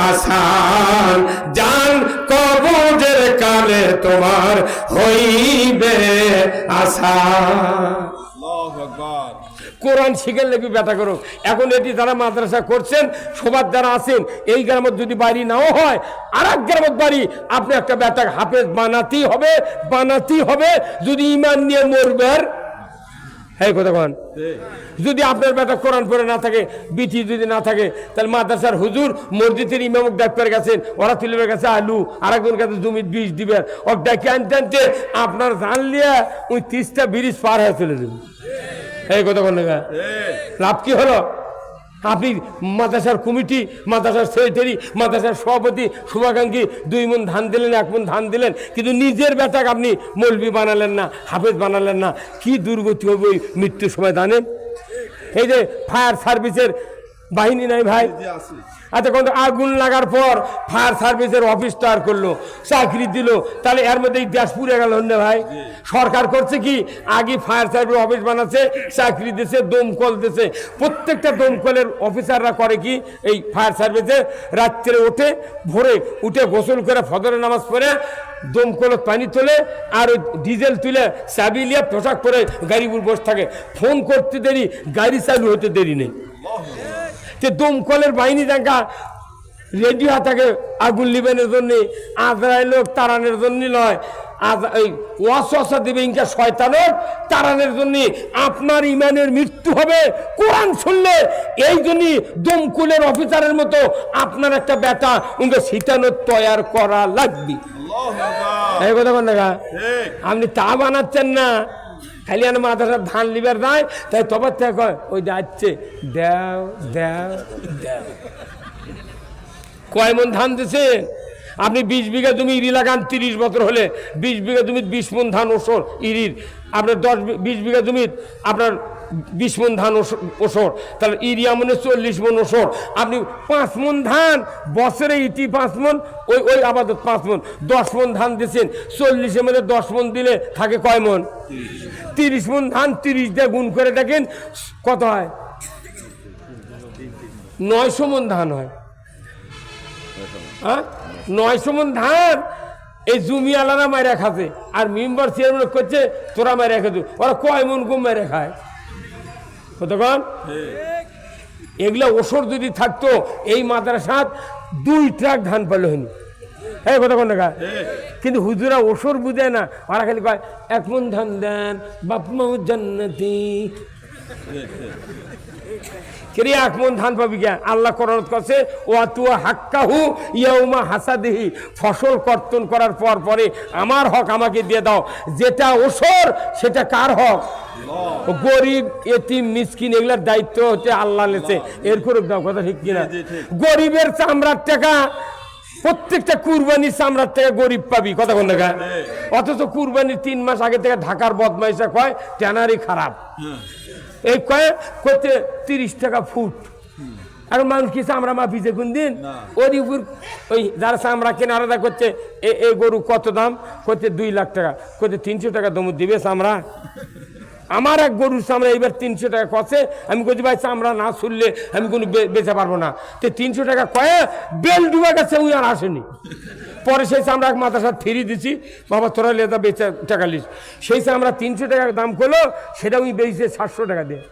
আসান, জান কবজের কালে তোমার হইবে আসান। কোরআন শিখে লেগে বেটা করো। এখন এটি যারা মাদ্রাসা করছেন, সবার যারা আছেন, এই গ্রামের যদি বাড়ি নাও হয়, আর এক গ্রামের বাড়ি, আপনি একটা বেটা হাফেজ বানাতেই হবে, বানাতেই হবে, যদি ইমান নিয়ে মরবেন। হ্যাঁ কথা কন, যদি আপনার বেটা কোরআন পড়ে না থাকে, বিটি যদি না থাকে, তাহলে মাদ্রাসার হুজুর মসজিদের ইমামক ডাক্তার গেছেন, ওরা তুলবের কাছে আলু, আর একজন কাছে জমির বীজ দিবেন, ওর ডাকে আনতে আনতে আপনার জানলিয়া ওই 30টা ব্রিজ পার হয়ে চলে যাবে। এই কথা বল না, লাভ কি হলো? আপনি মাদ্রাসার কমিটি, মাদ্রাসার সেক্রেটারি, মাদ্রাসার সভাপতি, শুভাকাঙ্ক্ষী 2 মণ ধান দিলেন, 1 মণ ধান দিলেন, কিন্তু নিজের বেটাকে আপনি মৌলবি বানালেন না, হাফেজ বানালেন না। কি দুর্গতি হবে ওই মৃত্যুর সময় জানেন? এই যে ফায়ার সার্ভিসের বাহিনী নাই ভাই, আচ্ছা কোন আগুন লাগার পর ফায়ার সার্ভিসের অফিস তৈরি করলো, চাকরি দিল, তাহলে এর মধ্যে দেশ পুড়ে গেল না ভাই? সরকার করছে কি, আগে ফায়ার সার্ভিস অফিস বানাচ্ছে, চাকরি দিছে, দমকল দিছে। প্রত্যেকটা দমকলের অফিসাররা করে কি, এই ফায়ার সার্ভিসে রাত্রে ওঠে, ভোরে উঠে গোসল করে ফজরের নামাজ পড়ে দমকলত পানি তোলে, আর ওই ডিজেল তুলে চাবি নিয়ে পোশাক পরে গাড়ি উপর বসে থাকে। ফোন করতে দেরি, গাড়ি চালু হতে দেরি নেই। দমকলের বাহিনী দেখা রেডি হয়ে থাকে আগুন লিবেনের জন্য, আজরাইল লোক তাড়ানোর জন্য নয়, এই ওয়াসওয়াসা দিবে ইনকা শয়তানের তাড়ানোর জন্য। আপনার ইমানের মৃত্যু হবে কোরআন শুনলে। এই জন্যই দমকলের অফিসারের মতো আপনার একটা বেটা উনকে শীতানোর তৈয়ার করা লাগবে। এই কথা বল না, আপনি তা বানাচ্ছেন না, খালি আনা মাদ্রাসার ধান লিবার নাই, তাই তবার থেকে কয় ওই যাচ্ছে দেও দেও দেও। কয় মণ ধান দিছেন আপনি? 20 বিঘা জমি ইরি লাগান, 30 বছর হলে 20 বিঘা জমির 20 মণ ধান ওসর ইরির। আপনার 20 বিঘা জমির আপনার 20 মণ ধান ওসর, তাহলে ইউরিয়া মনে 40 মণ ওসর। আপনি 5 মণ ধান বছরে ইটি 5 মণ, ওই আবাদত 5 মণ, 10 মণ ধান দিয়েছেন, 40-এর মধ্যে 10 মণ দিলে থাকে কয় মণ? 30 মণ ধান। 30 দিয়ে গুণ করে দেখেন কত হয়? 900 মণ ধান হয়। হ্যাঁ, 900 মণ ধান এই জমিওয়ালারা মাইরা খাচ্ছে, আর মেম্বার চেয়ারম্যান করছে তোরা মাইরা খাচ্ছ। ওরা কয় মণ গম মেরে খায় কতক্ষণ? এগুলা ওসর যদি থাকতো এই মাদ্রাসাত 2 ট্রাক ধান পাইল হয়নি। হ্যাঁ কতক্ষণ দেখা, কিন্তু হুজুরা ওসর বুঝে না, ওরা খালি কয় 1 মণ ধান দেন বাপ মা জান্নাতি। কে 1 মণ ধান পাবি কে? আল্লাহ করত করছে ওয়া তুয়া হাক্কাহু ইয়াউমা হাসাদিহি, ফসল কর্তন করার পর পরে আমার হক আমাকে দিয়ে দাও। যেটা ওসর সেটা কার হক? গরিব এতিম মিসকিন এগুলার দায়িত্ব হচ্ছে আল্লাহ লেছে, এর করে দাও। কথা ঠিক কিনা? গরিবের চামড়ার টাকা, প্রত্যেকটা কুরবানির চামড়ার থেকে গরিব পাবি। কথা কোন দেখা? অথচ কুরবানির 3 মাস আগে থেকে ঢাকার বদমাইশা কয় ট্যানারি খারাপ, এই কয়ে করতে 30 টাকা ফুট। এখন মানুষ কি চামড়া মাপিছে কোন দিন? ওর উপর ওই যারা চামড়া কেনা আলাদা করছে, এই গরু কত দাম করতে? 2 লাখ টাকা করতে 300 টাকা দমুদ দিবে চামড়া। আমার এক গরুর চামড়া এবার 300 টাকা কষে, আমি বলছি ভাই চামড়া না শুনলে আমি কোনো বেচা পারবো না। তো 300 টাকা কয়ে বেল ডুবা গেছে, উই আর আসেনি। পরে সেই চামড়া এক মাথার সাথে ফিরিয়ে দিছি, বাবা তোরা লেদা বেচা টাকা লিস। সেই চামড়া 300 টাকা দাম করলো, সেটা উই বেচেছে 700 টাকা দিয়ে।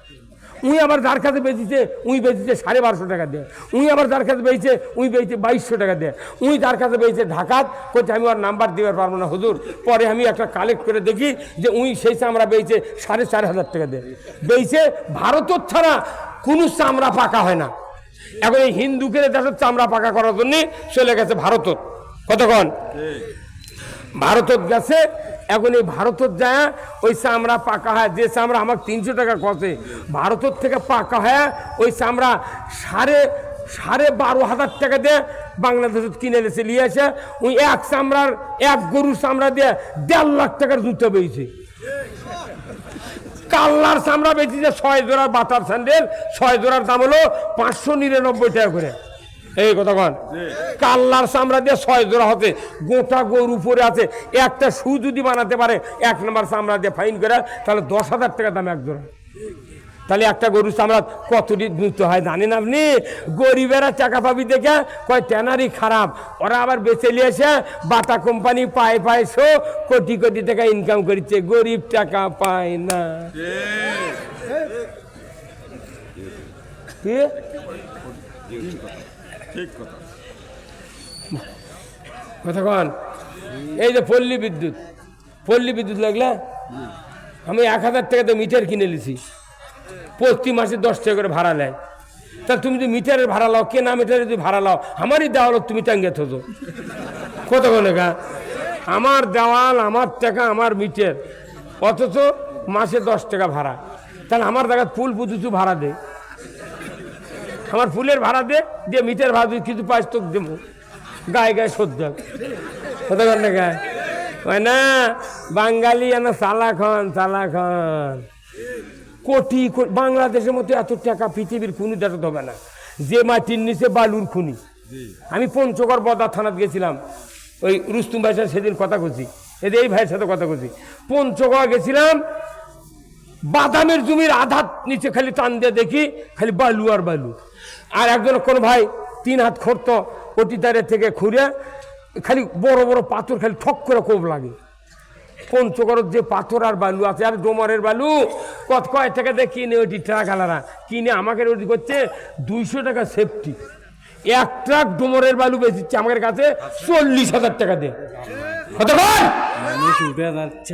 উই আবার যার কাছে বেচেছে উই বেচেছে 1250 টাকা দিয়ে। উই আবার যার কাছে বেচেছে উই বেচেছে 2200 টাকা দিয়ে। উই যার কাছে বেচেছে ঢাকাত করছে আমি আর নাম্বার দিতে পারবো না হুজুর। পরে আমি একটা কালেক্ট করে দেখি যে উই সেই চামড়া বেচেছে 4500 টাকা দিয়ে। বেচে ভারতের ছাড়া কোনো চামড়া পাকা হয় না। এখন এই হিন্দুকে দেশের চামড়া পাকা করার জন্য চলে গেছে ভারতত। কতক্ষণ ভারতত গেছে, এখন এই ভারতত যায় ওই চামড়া পাকা হয়। যে চামড়া আমার 300 টাকা কষে, ভারতের থেকে পাকা হয় ওই চামড়া 12,500 টাকা দিয়ে বাংলাদেশে কিনে এসে নিয়ে আসে। ওই এক গরুর চামড়া দিয়ে 1.5 লাখ টাকার জুতো বেয়েছে। কাল্লার চামড়া বেঁচেছে 6 জোড়ার বাটার স্যান্ডেল, 6 জোড়ার দাম হলো 599 টাকা করে। এই কতক্ষণ কাল্লার চামড়া দিয়ে 6 জোড়া হতে গোটা গরু পরে আছে। একটা শু যদি বানাতে পারে 1 নম্বর চামড়া দিয়ে ফাইন করে, তাহলে 10,000 টাকা দাম 1 জোড়া। তাহলে একটা গরুর চামড়া কতটি নিতে হয় জানেন আপনি? গরিবেরা টাকা পাবি দেখে কয় ট্যানারি খারাপ, ওরা আবার বেঁচে নিয়ে এসে বাটা কোম্পানি পায় 100 কোটি টাকা ইনকাম করছে, গরিব টাকা পায় না। কতক্ষণ এই যে পল্লী বিদ্যুৎ লাগলে আমি 1000 টাকাতে মিটার কিনে নিছি, প্রতি মাসে 10 টাকা করে ভাড়া নেয়। তা তুমি যদি মিটারের ভাড়া লাও, কেনা মিটারে যদি ভাড়া লাও, আমারই দেওয়াল তুমি টাঙ্গে থাকো। কতক্ষণ গা আমার দেওয়াল, আমার টাকা, আমার মিটার, অথচ মাসে 10 টাকা ভাড়া। তাহলে আমার জায়গায় ফুল পুজুচু ভাড়া দে, আমার ফুলের ভাড়া দিয়ে মিটার ভাড়া দিয়ে কিছু পাঁচ তোক দেবো, গায়ে শোধ দেব। কতক্ষণ না গায়ে হয় না? বাঙালি চালাখন কোটি বাংলাদেশের মতো এত টাকা পৃথিবীর খুনি দেশত হবে না। যে মাটির নিচে বালুর খুনি। আমি পঞ্চগড় বদা থানাত গেছিলাম, ওই রুস্তুম ভাইয়ের সাথে সেদিন কথা করছি, এই ভাইয়ের সাথে কথা করছি। পঞ্চগড় গেছিলাম, বাদামের জমির আধাত নিচে খালি টান দিয়ে দেখি খালি বালু আর বালু। আর একজন কোন ভাই 3 হাত খড়ত পটিদারের থেকে খুঁড়ে খালি বড় বড় পাথর খালি ঠক করে কোপ লাগে। পঞ্চগড়ের যে পাথর আর বালু আছে, আর ডোমারের বালু কয় টাকা দিয়ে কিনে ওইটি ট্রাক আলারা কিনে আমাকে ওটি করছে 200 টাকা সেফটি। 1 ট্রাক ডোমরের বালু বেচিচ্ছে আমার কাছে 40,000 টাকা দিয়ে।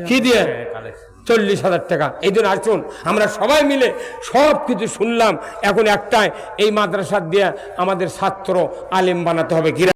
কি দিয়ে? 40,000 টাকা। এই জন্য আসুন আমরা সবাই মিলে সব কিছু শুনলাম, এখন একটাই এই মাদ্রাসা দিয়ে আমাদের ছাত্র আলেম বানাতে হবে।